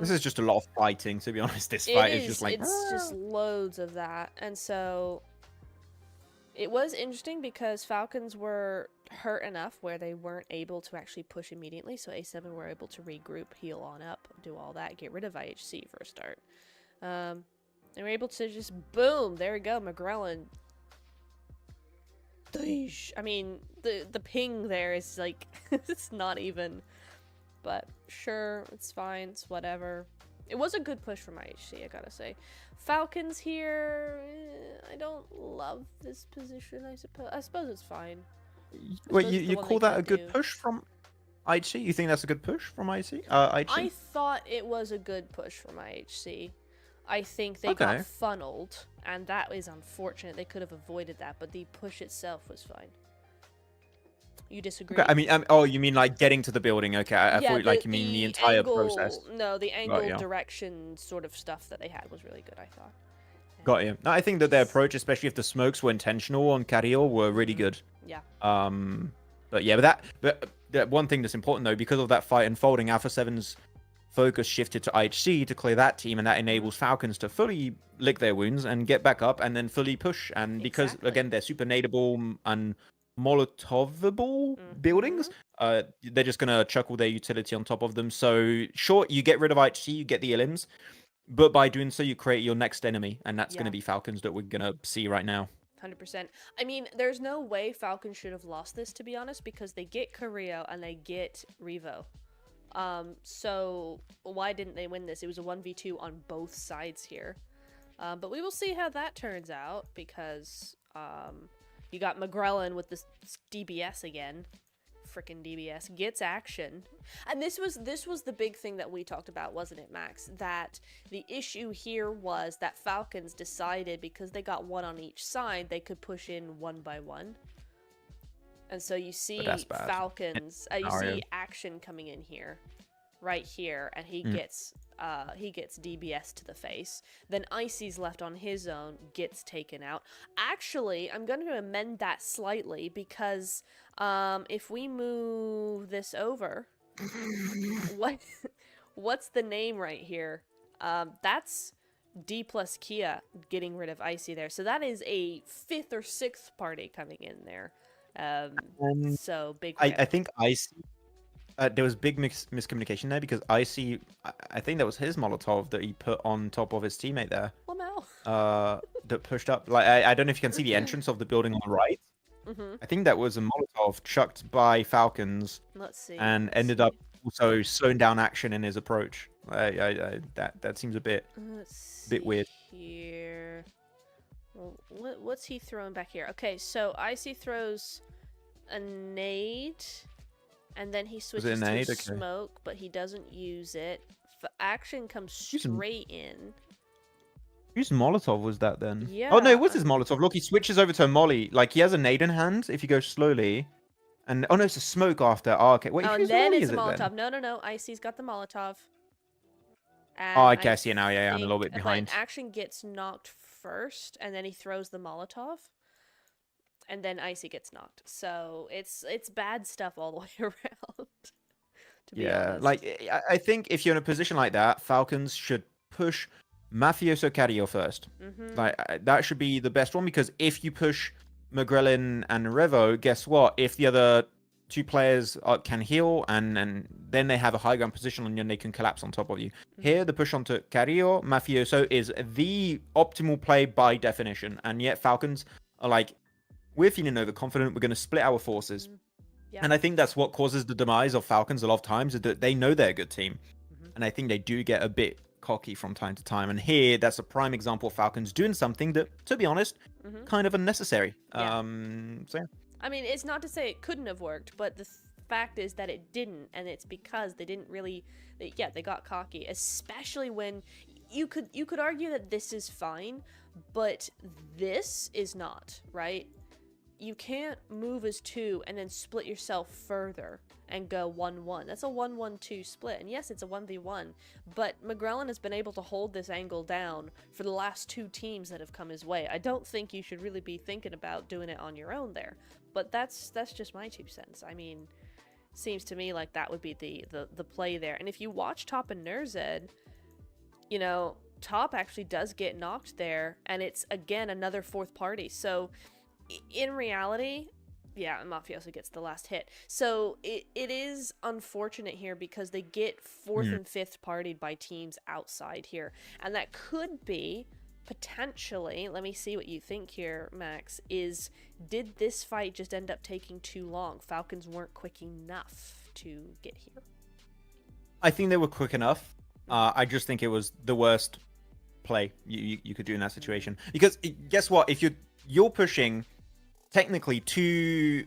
This is just a lot of fighting, to be honest. This fight is just like... It's just loads of that. And so... It was interesting because Falcons were hurt enough where they weren't able to actually push immediately, so A7 were able to regroup, heal on up, do all that, get rid of IHC for a start. They were able to just, boom, there we go, McGrellan. I mean, the ping there is like, it's not even, but sure, it's fine, it's whatever. It was a good push from IHC, I gotta say. Falcons here, I don't love this position, I suppose. I suppose it's fine. Wait, you call that a good push from IHC? You think that's a good push from IHC? I thought it was a good push from IHC. I think they got funneled, and that is unfortunate. They could have avoided that, but the push itself was fine. You disagree? Okay, I mean, oh, you mean like getting to the building? Okay, I thought like you mean the entire process. No, the angle direction sort of stuff that they had was really good, I thought. Got you. No, I think that their approach, especially if the smokes were intentional on Carriel, were really good. Yeah. But yeah, but that one thing that's important though, because of that fight unfolding, Alpha 7's focus shifted to IHC to clear that team, and that enables Falcons to fully lick their wounds and get back up and then fully push. And because again they're super nadable and Molotovable buildings, they're just gonna chuck all their utility on top of them. So sure, you get rid of IHC, you get the Elims, but by doing so you create your next enemy, and that's gonna be Falcons that we're gonna see right now. 100%. I mean, there's no way Falcons should have lost this, to be honest, because they get Carrillo and they get Revo. So why didn't they win this? It was a 1v2 on both sides here. But we will see how that turns out, because you got McGrellan with this DBS again. Frickin' DBS gets action. And this was the big thing that we talked about, wasn't it, Max? That the issue here was that Falcons decided, because they got one on each side, they could push in one by one. And so you see Falcons, you see action coming in here, right here, and he gets DBS to the face. Then Icy's left on his own, gets taken out. Actually, I'm going to amend that slightly, because if we move this over, what's the name right here? That's D plus Kia getting rid of Icy there. So that is a 5th or 6th party coming in there. So big. I think Icy. There was big miscommunication there, because Icy, I think that was his Molotov that he put on top of his teammate there. That pushed up. Like I don't know if you can see the entrance of the building on the right. I think that was a Molotov chucked by Falcons. Let's see. And ended up also slowing down action in his approach. That seems a bit weird. Here. Well, what's he throwing back here? Okay, so Icy throws a nade, and then he switches to smoke, but he doesn't use it. Action comes straight in. Whose Molotov was that then? Yeah. Oh no, it was his Molotov. Look, he switches over to a molly. Like he has a nade in hand if you go slowly. And oh no, it's a smoke after. Oh, okay. Wait, and then it's a Molotov. No. Icy's got the Molotov. And I guess now. Yeah, I'm a little bit behind. Action gets knocked first, and then he throws the Molotov, and then Icy gets knocked. So it's bad stuff all the way around. To be Yeah, honest. like I think if you're in a position like that, Falcons should push Mafioso Cario first. Like that should be the best one, because if you push Magrelin and Revo, guess what? If the other two players can heal and then they have a high ground position on you and they can collapse on top of you. Here, the push onto Cario, Mafioso is the optimal play by definition, and yet Falcons are like, we're feeling overconfident, we're going to split our forces. Yeah. And I think that's what causes the demise of Falcons a lot of times, is that they know they're a good team. And I think they do get a bit cocky from time to time. And here, that's a prime example of Falcons doing something that, to be honest, kind of unnecessary. Yeah. So yeah. I mean, it's not to say it couldn't have worked, but the fact is that it didn't, and it's because they didn't really... they got cocky, especially when you could argue that this is fine, but this is not, right? You can't move as 2 and then split yourself further and go 1-1. That's a 1-1-2 split. And yes, it's a 1v1, but Magrelin has been able to hold this angle down for the last 2 teams that have come his way. I don't think you should really be thinking about doing it on your own there. But that's just my 2 cents. I mean, seems to me like that would be the play there. And if you watch Top and Nurzed, you know, Top actually does get knocked there, and it's again another 4th party. So in reality, yeah, Mafioso gets the last hit. So it is unfortunate here because they get 4th and 5th partied by teams outside here. And that could be potentially, let me see what you think here, Max, did this fight just end up taking too long? Falcons weren't quick enough to get here. I think they were quick enough. I just think it was the worst play you could do in that situation. Because guess what? If you're pushing technically two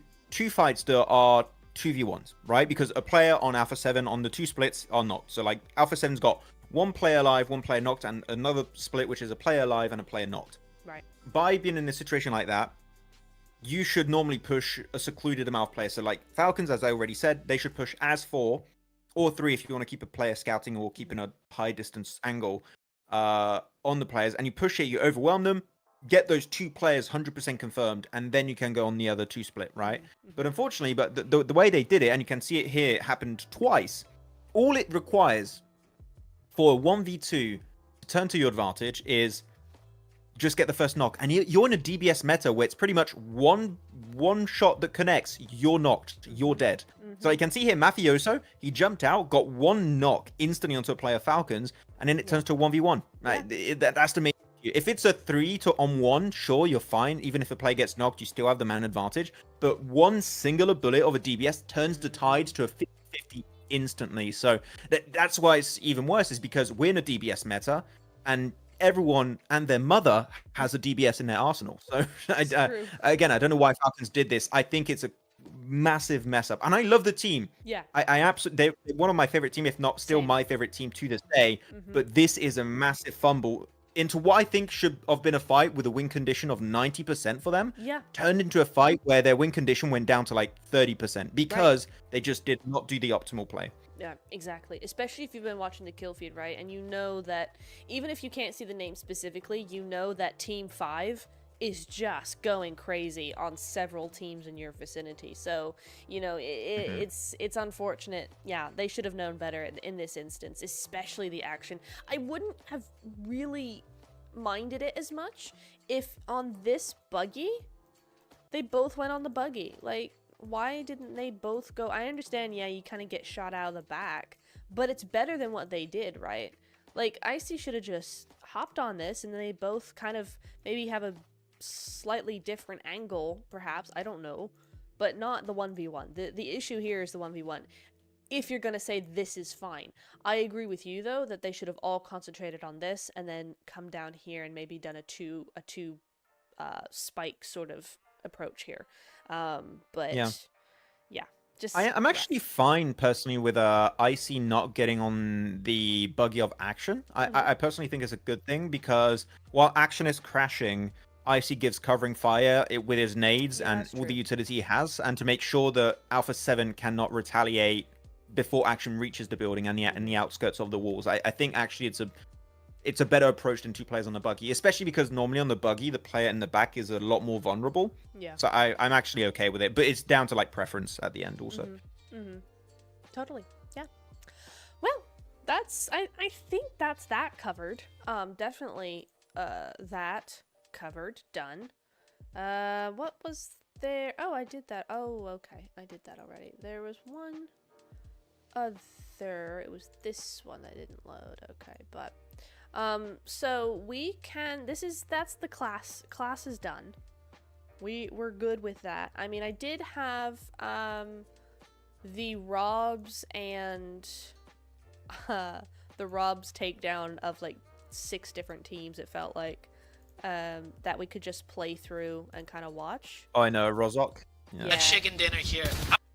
fights that are 2v1s, right? Because a player on Alpha 7 on the 2 splits are knocked. So like Alpha 7's got 1 player alive, 1 player knocked, and another split which is a player alive and a player knocked. Right. By being in a situation like that, you should normally push a secluded amount of players. So like Falcons, as I already said, they should push as 4 or 3 if you want to keep a player scouting or keeping a high distance angle on the players, and you push it, you overwhelm them, get those 2 players 100% confirmed, and then you can go on the other 2 split, right? But unfortunately, the way they did it, and you can see it here, it happened twice. All it requires for a 1v2 to turn to your advantage is just get the first knock, and you're in a DBS meta where it's pretty much one shot that connects, you're knocked, you're dead. So you can see here, Mafioso, he jumped out, got 1 knock instantly onto a player Falcons, and then it turns to a 1v1. That's the main issue. If it's a 3 on 1, sure, you're fine. Even if a player gets knocked, you still have the man advantage. But one singular bullet of a DBS turns the tides to a 50-50 instantly. So that's why it's even worse, is because we're in a DBS meta, and everyone and their mother has a DBS in their arsenal. So again, I don't know why Falcons did this. I think it's a massive mess up, and I love the team. I absolutely, they're one of my favorite team, if not still my favorite team to this day. But this is a massive fumble into what I think should have been a fight with a win condition of 90% for them. Turned into a fight where their win condition went down to like 30% because they just did not do the optimal play. Yeah, exactly. Especially if you've been watching the kill feed, right? And you know that even if you can't see the name specifically, you know that Team 5 is just going crazy on several teams in your vicinity. So, you know, it's unfortunate. Yeah, they should have known better in this instance, especially the action. I wouldn't have really minded it as much if on this buggy, they both went on the buggy. Like, why didn't they both go? I understand, yeah, you kind of get shot out of the back, but it's better than what they did, right? Like, Icy should have just hopped on this, and then they both kind of maybe have a slightly different angle, perhaps, I don't know, but not the 1v1. The issue here is the 1v1. If you're gonna say this is fine. I agree with you, though, that they should have all concentrated on this and then come down here and maybe done a two spike sort of approach here. But yeah, just I'm actually fine personally with Icy not getting on the buggy of action. I personally think it's a good thing, because while action is crashing, Icy gives covering fire with his nades and all the utility he has, and to make sure that Alpha 7 cannot retaliate before action reaches the building and the outskirts of the walls. I think actually it's a better approach than 2 players on the buggy, especially because normally on the buggy, the player in the back is a lot more vulnerable. Yeah. So I'm actually okay with it, but it's down to like preference at the end also. Totally. Yeah. I think that's that covered. Definitely that covered. Done. What was there? Oh, I did that. Oh, okay. I did that already. There was one other. It was this one that didn't load. Okay, but so we can that's the class. Class is done. We're good with that. I mean, I did have the Robbz and the Robbz takedown of like 6 different teams, it felt like, that we could just play through and kind of watch. Oh, I know, Rozok. A chicken dinner here.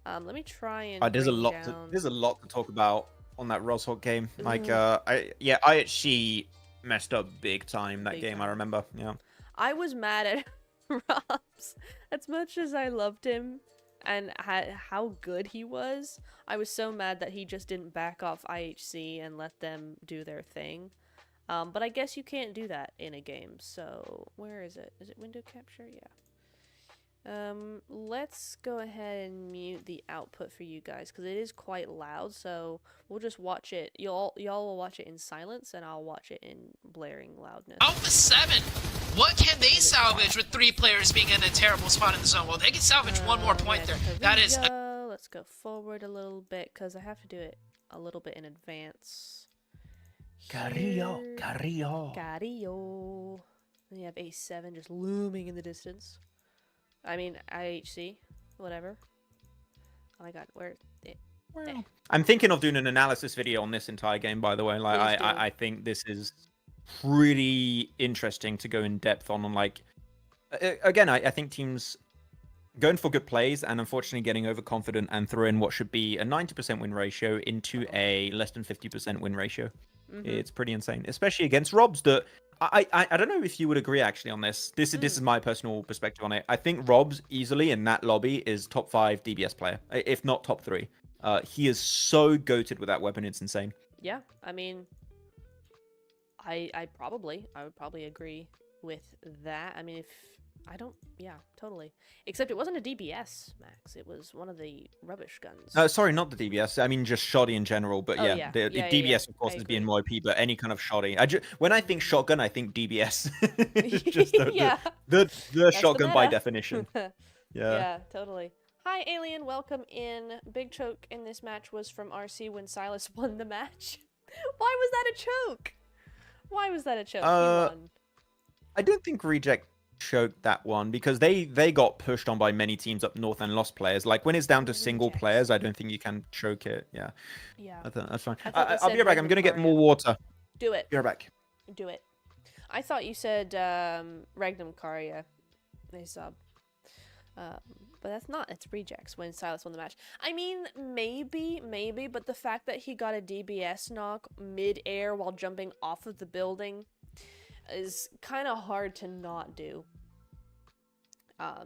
Let me try and there's a lot to talk about on that Rozok game. Like I actually messed up big time that game. I remember. Yeah. I was mad at Robbz as much as I loved him and how good he was. I was so mad that he just didn't back off IHC and let them do their thing. But I guess you can't do that in a game. So where is it? Is it window capture? Yeah. Let's go ahead and mute the output for you guys because it is quite loud. So we'll just watch it. Y'all will watch it in silence, and I'll watch it in blaring loudness. Alpha 7. What can they salvage with 3 players being in a terrible spot in the zone? Well, they can salvage one more point there. That is. Let's go forward a little bit because I have to do it a little bit in advance. Carrillo. And you have A7 just looming in the distance. I mean, IHC, whatever. Oh my god, where? I'm thinking of doing an analysis video on this entire game, by the way. Like, I think this is pretty interesting to go in depth on. Like, again, I think teams going for good plays and unfortunately getting overconfident and throwing what should be a 90% win ratio into a less than 50% win ratio. It's pretty insane, especially against Robbz. That I don't know if you would agree actually on this. This is my personal perspective on it. I think Robbz easily in that lobby is top 5 DBS player, if not top 3. He is so goated with that weapon. It's insane. Yeah, I mean, I would probably agree with that. I mean, yeah, totally. Except it wasn't a DBS, Max. It was one of the rubbish guns. Sorry, not the DBS. I mean, just shoddy in general. But the DBS, of course, is being more OP, but any kind of shoddy. When I think shotgun, I think DBS. It's just the shotgun by definition. Yeah, totally. Hi, Alien. Welcome in. Big choke in this match was from RC when Silas won the match. Why was that a choke? Why was that a choke? He won. I don't think Reject choked that one because they got pushed on by many teams up north and lost players. Like when it's down to single players, I don't think you can choke it. Yeah. That's fine. I'll be right back. I'm gonna get more water. Do it. Be right back. Do it. I thought you said Regnum Karya. They sub. But that's not. It's rejects when Silas won the match. I mean, maybe, but the fact that he got a DBS knock mid-air while jumping off of the building is kind of hard to not do.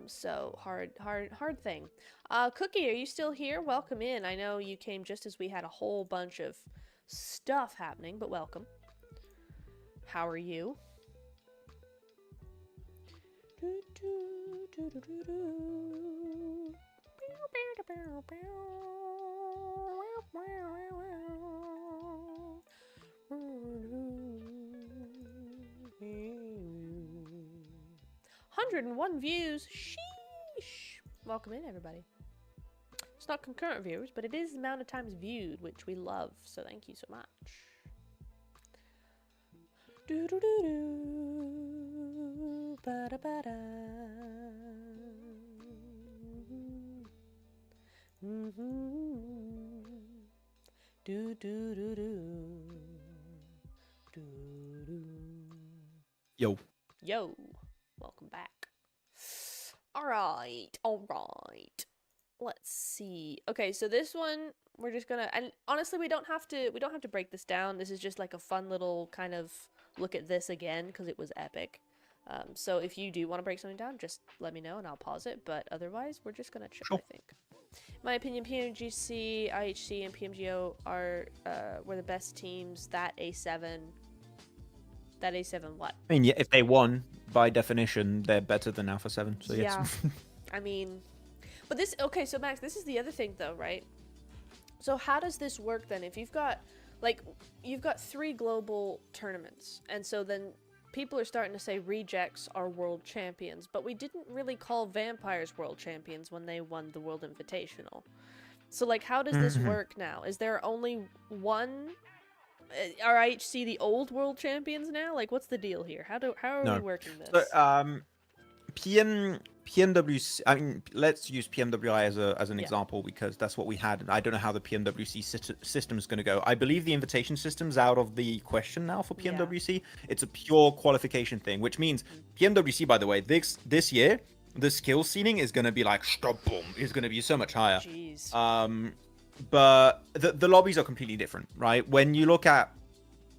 So hard thing. Cookie, are you still here? Welcome in. I know you came just as we had a whole bunch of stuff happening, but welcome. How are you? $101 views. Sheesh. Welcome in, everybody. It's not concurrent viewers, but it is the amount of times viewed, which we love. So thank you so much. Do do do do. Ba da ba da. Do do do do. Do do. Yo. Welcome back. All right. Let's see. Okay, so this one we're just gonna, and honestly, we don't have to break this down. This is just like a fun little kind of look at this again because it was epic. So if you do want to break something down, just let me know and I'll pause it. But otherwise, we're just gonna chill. Sure. I think. In my opinion, PMGC, IHC, and PMGO were the best teams. That A7 what? I mean, yeah, if they won, by definition, they're better than Alpha 7. So yes. Yeah. I mean, but this, okay, so Max, this is the other thing though, right? So how does this work then? If you've got, like, you've got 3 global tournaments, and so then people are starting to say rejects are world champions, but we didn't really call vampires world champions when they won the World Invitational. So, like, how does this work now? Is there only one? Are IHC the old world champions now? Like, what's the deal here? How are we working this? So, PMWC. I mean, let's use PMWI as an example because that's what we had. And I don't know how the PMWC system is going to go. I believe the invitation system's out of the question now for PMWC. Yeah. It's a pure qualification thing, which means PMWC, by the way, this year the skill ceiling is going to be like is going to be so much higher. Jeez. But the lobbies are completely different, right? When you look at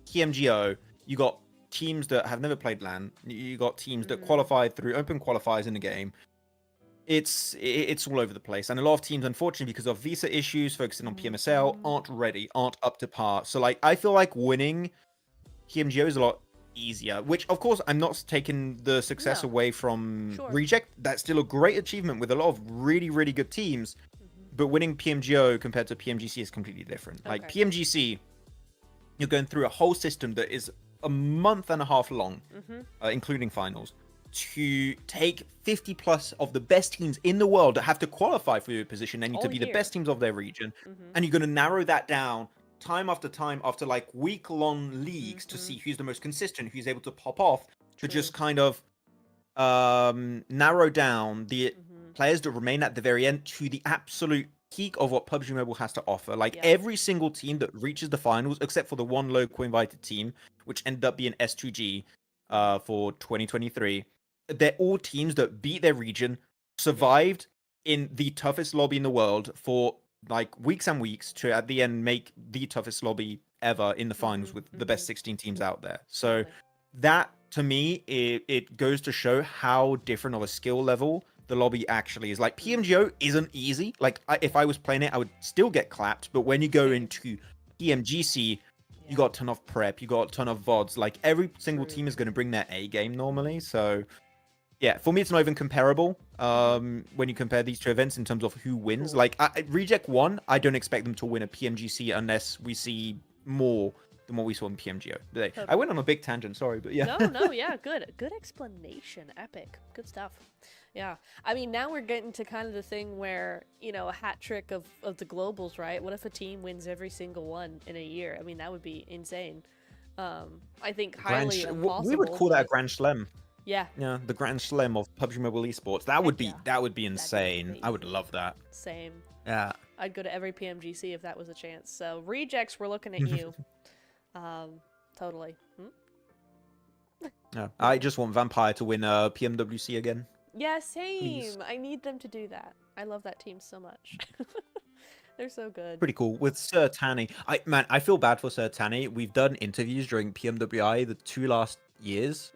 PMGO, you got teams that have never played LAN. You got teams that qualified through open qualifiers in the game. It's all over the place, and a lot of teams, unfortunately, because of visa issues, focusing on PMSL, aren't up to par. So, like, I feel like winning PMGO is a lot easier. Which, of course, I'm not taking the success away from Reject. That's still a great achievement with a lot of really, really good teams. But winning PMGO compared to PMGC is completely different. Okay. Like PMGC, you're going through a whole system that is a month and a half long, including finals, to take 50 plus of the best teams in the world that have to qualify for your position and need to be the best teams of their region. And you're going to narrow that down time after like week-long leagues to see who's the most consistent, who's able to pop off, to just kind of narrow down the players that remain at the very end to the absolute peak of what PUBG Mobile has to offer. Like every single team that reaches the finals, except for the one local invited team, which ended up being S2G for 2023, they're all teams that beat their region, survived in the toughest lobby in the world for like weeks and weeks to at the end make the toughest lobby ever in the finals with the best 16 teams out there. So that, to me, it goes to show how different of a skill level the lobby actually is. Like, PMGO isn't easy. Like, if I was playing it, I would still get clapped. But when you go into PMGC, you got a ton of prep, you got a ton of VODs. Like, every single team is going to bring their A game normally. So, yeah, for me, it's not even comparable when you compare these two events in terms of who wins. Like, Reject 1, I don't expect them to win a PMGC unless we see more than what we saw in PMGO today. I went on a big tangent, sorry, but yeah. No, yeah, good explanation, epic, good stuff. Yeah, I mean, now we're getting to kind of the thing where, you know, a hat trick of the globals, right? What if a team wins every single one in a year? I mean, that would be insane. I think highly impossible. We would call that a Grand Slam. Yeah. Yeah, the Grand Slam of PUBG Mobile Esports. That would be insane. I would love that. Same. Yeah. I'd go to every PMGC if that was a chance. So, Rejects, we're looking at you. Totally. Yeah, I just want Vampire to win PMWC again. Yeah, same. Please. I need them to do that. I love that team so much. They're so good. Pretty cool. With Sir Tanny, I feel bad for Sir Tanny. We've done interviews during PMWI the 2 last years,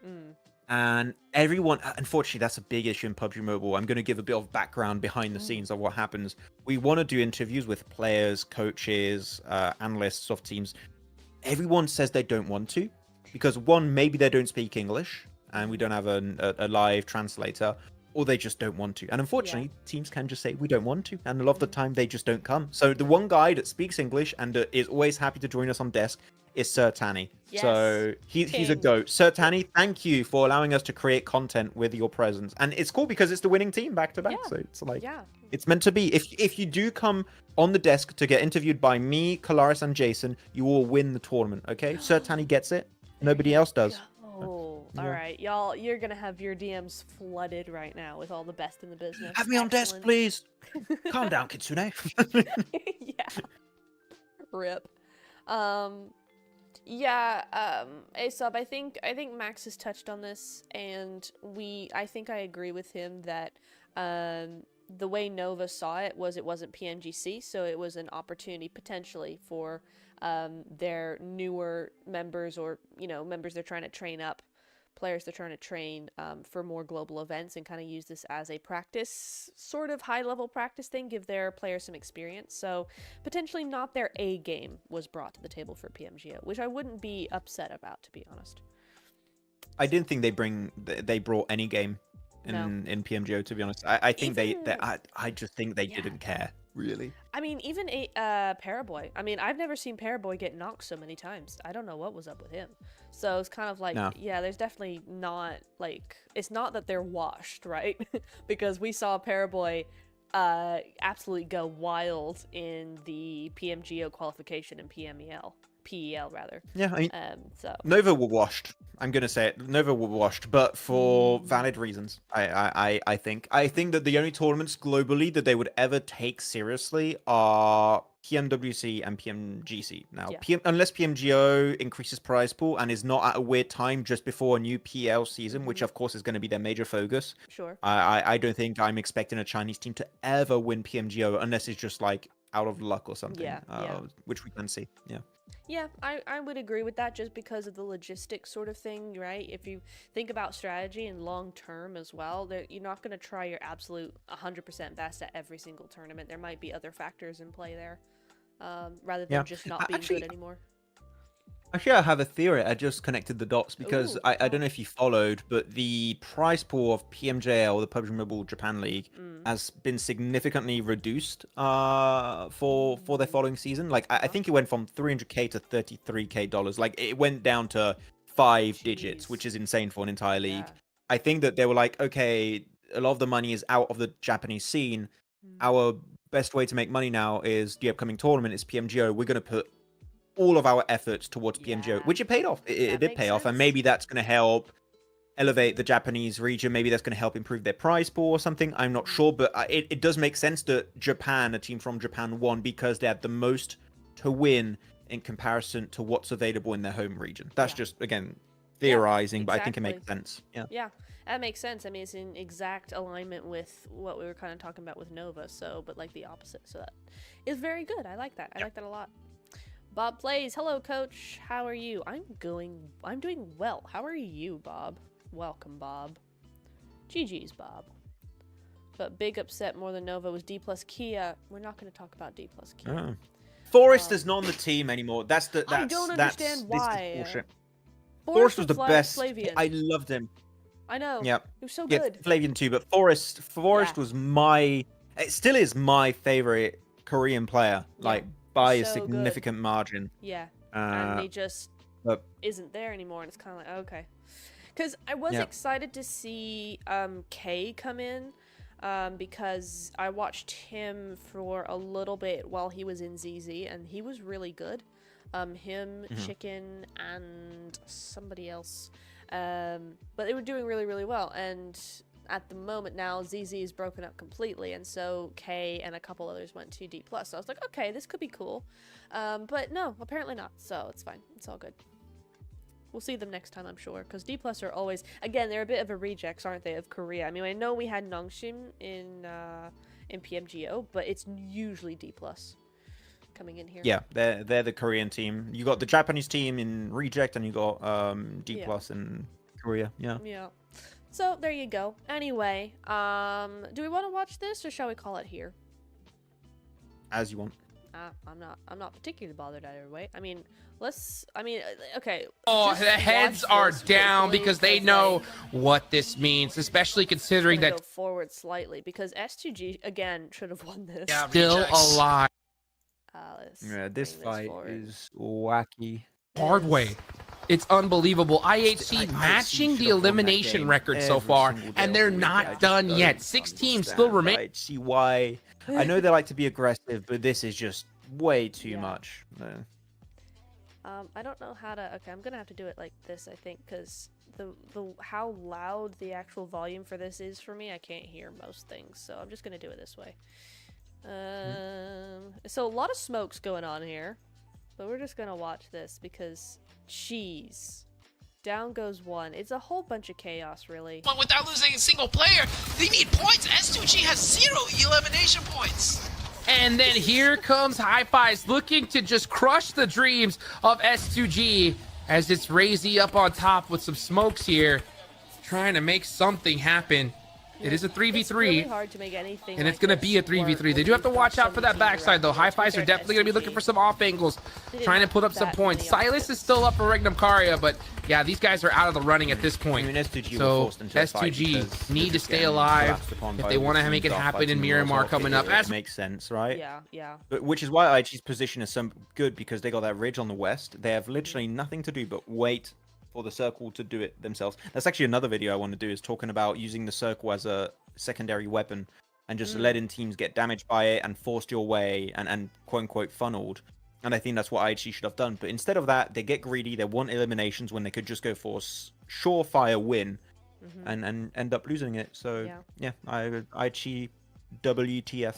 and everyone, unfortunately, that's a big issue in PUBG Mobile. I'm going to give a bit of background behind the scenes of what happens. We want to do interviews with players, coaches, analysts of teams. Everyone says they don't want to because, one, maybe they don't speak English and we don't have a live translator, or they just don't want to. And unfortunately, teams can just say, we don't want to. And a lot of the time, they just don't come. So the one guy that speaks English and is always happy to join us on desk is Sir Tanny. Yes. So he's a goat. Sir Tanny, thank you for allowing us to create content with your presence. And it's cool because it's the winning team back to back. So it's like, it's meant to be. If you do come on the desk to get interviewed by me, Kalaris, and Jason, you will win the tournament, okay? Sir Tanny gets it. Nobody else does. Oh, all right, y'all. You're gonna have your DMs flooded right now with all the best in the business. Have me on desk, please. Calm down, Kitsune. Yeah. Rip. Asub, I think Max has touched on this, and I think I agree with him that the way Nova saw it wasn't PMGC, so it was an opportunity potentially for their newer members, or members they're trying to train up, players they're trying to train for more global events, and kind of use this as a practice, sort of high-level practice thing, give their players some experience. So potentially not their A game was brought to the table for PMGO, which I wouldn't be upset about, to be honest. I didn't think they brought any game in PMGO, to be honest. I think I just think they didn't care. really. I mean, even Paraboy. I mean, I've never seen Paraboy get knocked so many times. I don't know what was up with him. So it's kind of like, No. yeah, there's definitely not, like, it's not that they're washed, right? Because we saw Paraboy absolutely go wild in the PMGO qualification and PEL rather. Yeah, I mean, so Nova were washed. I'm gonna say it. Nova were washed, but for valid reasons. I think that the only tournaments globally that they would ever take seriously are PMWC and PMGC. Now, Yeah. Unless PMGO increases prize pool and is not at a weird time just before a new PL season, which of course is going to be their major focus. Sure. I don't think I'm expecting a Chinese team to ever win PMGO unless it's just like out of luck or something. Yeah, Which we can see. Yeah. Yeah, I would agree with that just because of the logistics sort of thing, right? If you think about strategy and long term as well, you're not going to try your absolute 100% best at every single tournament. There might be other factors in play there, rather than just not being good anymore. Actually, I have a theory. I just connected the dots because I don't know if you followed, but the prize pool of PMJL, the PUBG Mobile Japan League, has been significantly reduced for their following season. Like I think it went from $300K to $33K. Like it went down to 5 digits, which is insane for an entire league. Yeah. I think that they were like, okay, a lot of the money is out of the Japanese scene. Our best way to make money now is the upcoming tournament is PMGO. We're going to put all of our efforts towards PMGO, which it paid off. It did pay off, and maybe that's going to help elevate the Japanese region. Maybe that's going to help improve their prize pool or something. I'm not sure, but it does make sense that Japan, a team from Japan, won because they had the most to win in comparison to what's available in their home region. That's just, again, theorizing, but I think it makes sense. Yeah, that makes sense. I mean, it's in exact alignment with what we were kind of talking about with Nova, but like the opposite. So that is very good. I like that. I like that a lot. Bob Plays, hello coach, how are you? I'm doing well. How are you, Bob? Welcome, Bob. GG's, Bob. But big upset more than Nova was D plus Kia. We're not going to talk about D plus Kia. Forrest is not on the team anymore. I don't understand why. Forrest was the best. Flavian. I loved him. I know. Yep. He was so good. Flavian too, but Forrest was it still is my favorite Korean player. Like, by a significant margin. Yeah. And he just isn't there anymore, and it's kind of like, okay. Because I was excited to see Kay come in, because I watched him for a little bit while he was in ZZ, and he was really good. Him, Chicken, and somebody else. But they were doing really, really well, and at the moment now, ZZ is broken up completely, and so K and a couple others went to D+. So I was like, okay, this could be cool. But no, apparently not, so it's fine. It's all good. We'll see them next time, I'm sure, because D+ are always, again, they're a bit of a rejects, aren't they, of Korea. I mean, I know we had Nongshim in PMGO, but it's usually D+ coming in here. Yeah, they're the Korean team. You got the Japanese team in reject, and you got D+ in Korea. Yeah. So there you go. Anyway, do we want to watch this, or shall we call it here? As you want. I'm not particularly bothered either way. I mean, okay. Oh, the heads are down because they know what this means, especially considering that. Go forward slightly because S2G again should have won this. Yeah, still alive. This fight is wacky. Hard way. It's unbelievable. IHC matching the elimination record so far, and they're not done yet. 6 teams still remain. I see why. I know they like to be aggressive, but this is just way too much. I don't know how to. Okay, I'm gonna have to do it like this, I think, because the how loud the actual volume for this is for me, I can't hear most things. So I'm just gonna do it this way. So a lot of smoke's going on here, but we're just gonna watch this because. Jeez. Down goes one. It's a whole bunch of chaos, really. But without losing a single player, they need points. S2G has 0 elimination points. And then here comes Hi-Fi's looking to just crush the dreams of S2G as it's Razy up on top with some smokes here, trying to make something happen. It is a It's 3v3. really hard to make anything. And like it's going to this be a work 3v3. They when do have to you've watch got out for that 17 backside, though. around. High To be Fives are fair to definitely going to be looking STG, for some off angles, they didn't trying to have put up some that points. many Silas is options. still up for Regnum Karia, but yeah, these guys are out of the running at this I point. mean, S2G were So forced into a fight S2G because need they're to just stay getting alive collapsed upon if by they all want to the make it teams happen in fighting Miramar Molotov. coming up. It makes sense, right? Yeah, yeah. But which is why IG's position is so good, because they got that ridge on the west. They have literally nothing to do but wait for the circle to do it themselves. That's actually another video I want to do, is talking about using the circle as a secondary weapon and just letting teams get damaged by it and forced your way and quote unquote funneled. And I think that's what IG should have done. But instead of that, they get greedy. They want eliminations when they could just go for surefire win and end up losing it. So yeah, IG WTF.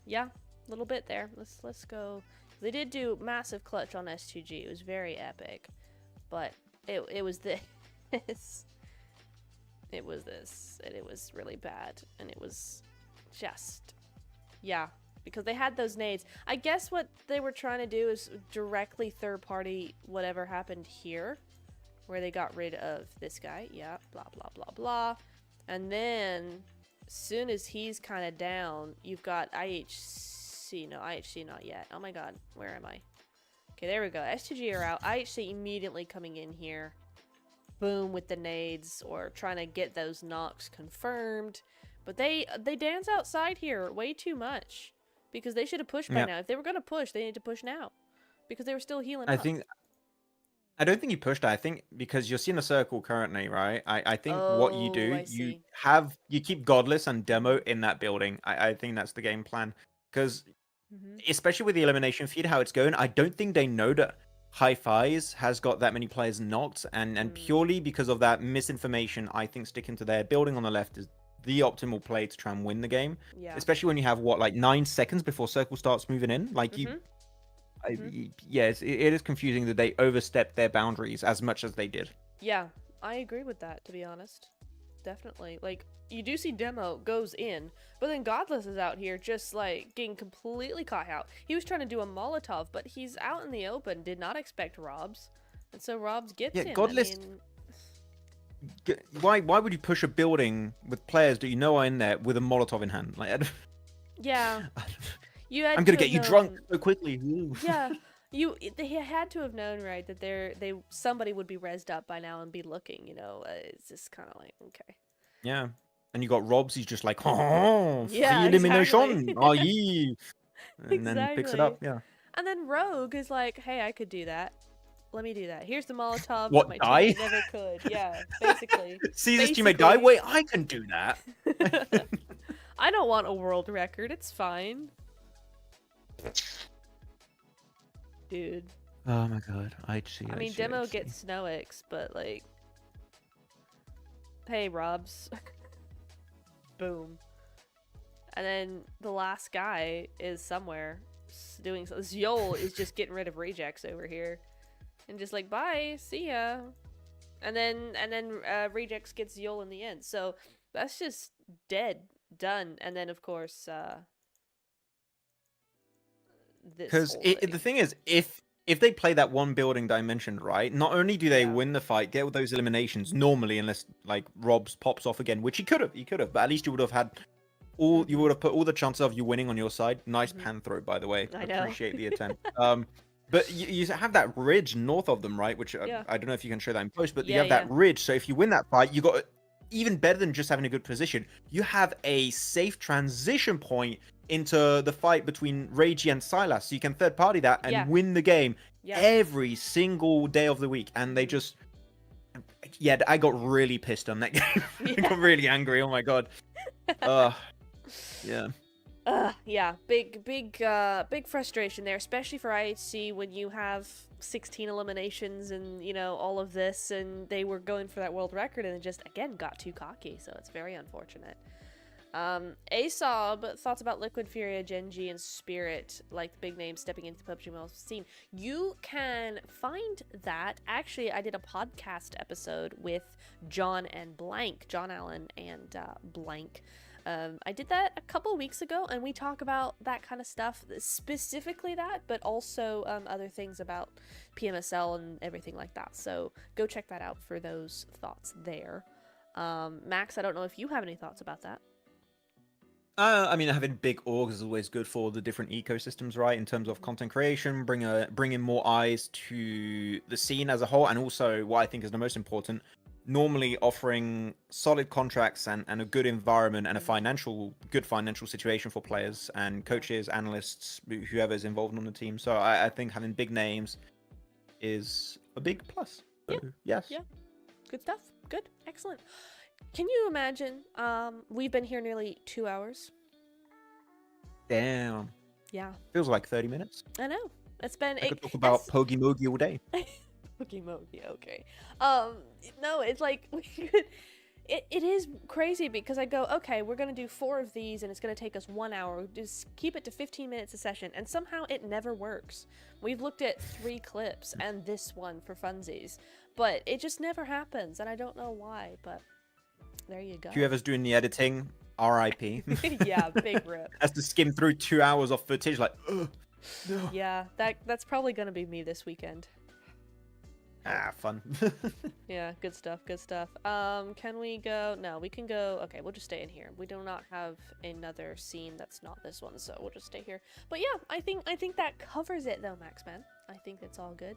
Yeah, a little bit there. Let's go. They did do massive clutch on S2G. It was very epic, but it was this. It was this, and it was really bad, and it was just, yeah, because they had those nades. I guess what they were trying to do is directly third-party whatever happened here, where they got rid of this guy. Yeah, blah blah blah blah, and then soon as he's kind of down, you've got IHC. No, IHC not yet. Oh my god, where am I? Okay, there we go. S2G are out. IHC immediately coming in here. Boom with the nades, or trying to get those knocks confirmed. But they dance outside here way too much, because they should have pushed by now. If they were going to push, they need to push now, because they were still healing up. I don't think you pushed. I think because you're seeing a circle currently, right? I think what you do, you keep Godless and Demo in that building. I think that's the game plan, because especially with the elimination feed, how it's going, I don't think they know that High Fives has got that many players knocked, and purely because of that misinformation, I think sticking to their building on the left is the optimal play to try and win the game. Yeah. Especially when you have like 9 seconds before circle starts moving in. Like yes, it is confusing that they overstepped their boundaries as much as they did. Yeah, I agree with that, to be honest. Definitely. Like, you do see Demo goes in, but then Godless is out here just like getting completely caught out. He was trying to do a Molotov, but he's out in the open, did not expect Robbz, and so Robbz gets in. Godless. Why would you push a building with players that you know are in there with a Molotov in hand? Like, yeah, I'm gonna get you drunk so quickly. Yeah, they had to have known, right, that somebody would be rezzed up by now and be looking. You know, it's just kind of like, okay. Yeah, and you got Robbz. He's just like, oh, free yeah, elimination, exactly. oh yeah, and then picks it up. Yeah. And then Rogue is like, hey, I could do that. Let me do that. Here's the Molotov. What, my die? teammate never could. Yeah, basically. See this teammate die? Wait, I can do that. I don't want a world record. It's fine. Dude. Oh my god, I mean, Demo gets Snow X, but like, hey, Robbz. Boom. And then the last guy is somewhere doing so. Yol is just getting rid of rejects over here, and just like, bye, see ya. And then rejects gets Yol in the end. So that's just dead, done. And then of course, because the thing is, if they play that one building that I mentioned, right, not only do they win the fight, get those eliminations normally, unless like Robbz pops off again, which he could have, but at least you would have had you would have put all the chances of you winning on your side. Nice pan throw, by the way. I appreciate the attempt. But you have that ridge north of them, right? Which I don't know if you can show that in post, but you have that ridge. So if you win that fight, you got even better than just having a good position. You have a safe transition point into the fight between Reiji and Silas, so you can third party that and win the game every single day of the week. And they just, I got really pissed on that game. I got really angry. Oh my god. Big frustration there, especially for IHC when you have 16 eliminations and, you know, all of this, and they were going for that world record and just, again, got too cocky, so it's very unfortunate. Asob, thoughts about Liquid Furia, Genji, and Spirit, like the big names stepping into the PUBG Mobile scene. You can find that. Actually, I did a podcast episode with John Allen and Blank. I did that a couple weeks ago, and we talk about that kind of stuff, specifically that, but also other things about PMSL and everything like that. So go check that out for those thoughts there. Max, I don't know if you have any thoughts about that. I mean, having big orgs is always good for the different ecosystems, right? In terms of content creation, bringing more eyes to the scene as a whole, and also what I think is the most important, normally offering solid contracts and a good environment and a good financial situation for players and coaches, analysts, whoever's involved on the team. So I think having big names is a big plus. So, yes. Yeah. Good stuff. Good. Excellent. Can you imagine? We've been here nearly 2 hours. Damn. Yeah. Feels like 30 minutes. I know. It's been. I could talk about Pogi Mogi all day. Pogi-mogi, okay. No, it's like we could. It is crazy because I go, okay, we're gonna do 4 of these, and it's gonna take us 1 hour. Just keep it to 15 minutes a session, and somehow it never works. We've looked at 3 clips and this one for funsies, but it just never happens, and I don't know why. But there you go. Whoever's doing the editing, R.I.P. Yeah, big rip. Has to skim through 2 hours of footage, like, ugh, no. Yeah, that's probably gonna be me this weekend. Fun. Yeah, good stuff, good stuff. Can we go? No, we can go. Okay, we'll just stay in here. We do not have another scene that's not this one, so we'll just stay here. But yeah, I think that covers it though, Max, man. I think it's all good.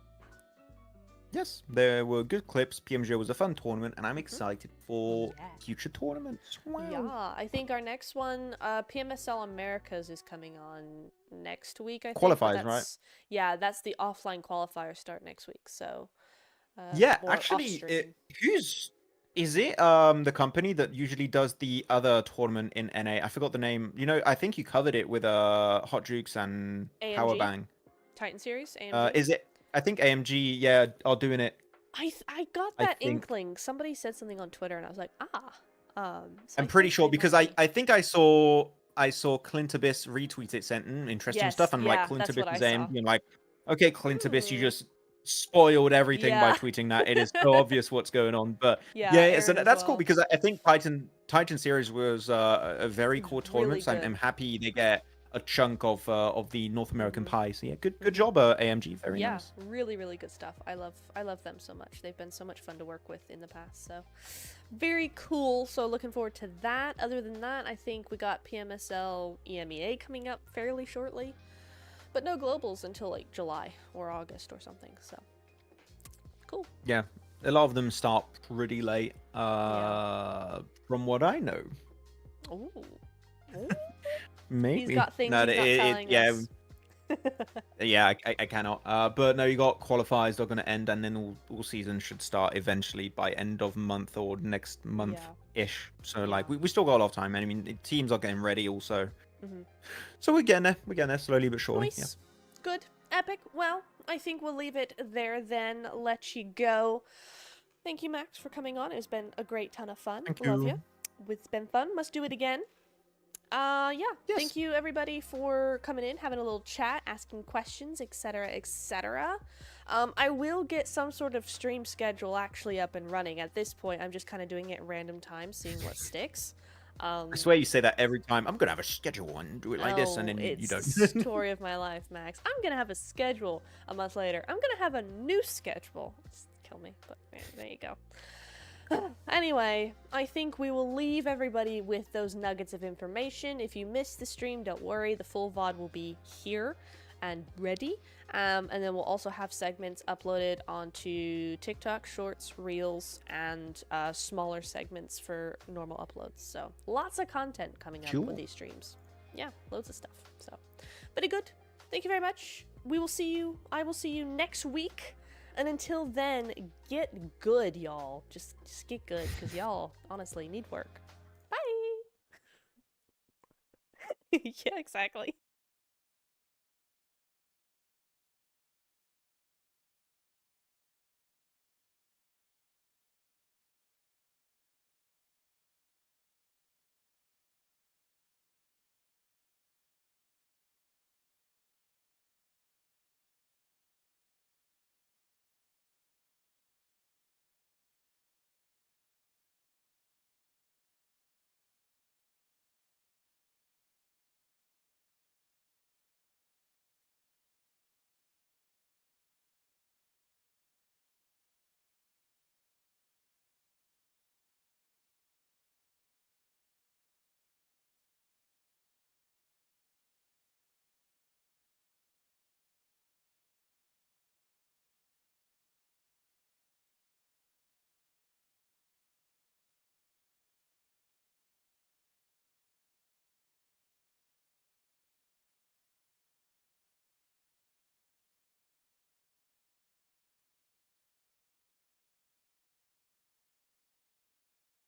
Yes, there were good clips. PMGO was a fun tournament, and I'm excited for future tournaments. Wow. Yeah, I think our next one, PMSL Americas, is coming on next week, I think. Qualifiers, right? Yeah, that's the offline qualifiers start next week, so... yeah, more actually, off-stream. is it the company that usually does the other tournament in NA? I forgot the name. You know, I think you covered it with Hot Jukes and AMG? Powerbang. Titan Series? AMG? Is it? I think AMG, yeah, are doing it. I got that inkling. Somebody said something on Twitter, and I was like, so I'm pretty sure because I think I saw Clint Abyss retweet it, sent interesting stuff, and like Clint Abyss is AMG, and like, okay, Clint Abyss, you just spoiled everything by tweeting that. It is so obvious what's going on, but so that's cool because I think Titan Series was a very cool tournament. So I'm happy they get a chunk of the North American pie. So yeah, good job, AMG. Very nice. Yeah, really good stuff. I love them so much. They've been so much fun to work with in the past. So very cool. So looking forward to that. Other than that, I think we got PMSL EMEA coming up fairly shortly. But no globals until like July or August or something, so cool. Yeah, a lot of them start pretty late, from what I know. Ooh. Maybe. He's got things he's not telling us. Yeah, I cannot. But no, you got qualifiers. They're going to end, and then all season should start eventually by end of month or next month-ish. So like we still got a lot of time. I mean, teams are getting ready also. So we're getting there slowly but surely. Nice. Yeah. Good. Epic. Well, I think we'll leave it there then. Let you go. Thank you, Max, for coming on. It's been a great ton of fun. Love you. It's been fun. Must do it again. Thank you everybody for coming in, having a little chat, asking questions, etc, etc. I will get some sort of stream schedule actually up and running. At this point, I'm just kind of doing it at random times, seeing what sticks. I swear you say that every time. I'm gonna have a schedule and do it like this, and then you don't. It's the story of my life, Max. I'm gonna have a schedule a month later. I'm gonna have a new schedule. It's kill me, but there you go. Anyway, I think we will leave everybody with those nuggets of information. If you missed the stream, don't worry. The full VOD will be here and ready. And then we'll also have segments uploaded onto TikTok, Shorts, Reels, and smaller segments for normal uploads. So lots of content coming up with these streams. Yeah, loads of stuff. So, pretty good. Thank you very much. We will see you. I will see you next week. And until then, get good, y'all. Just get good, because y'all honestly need work. Bye. Yeah, exactly.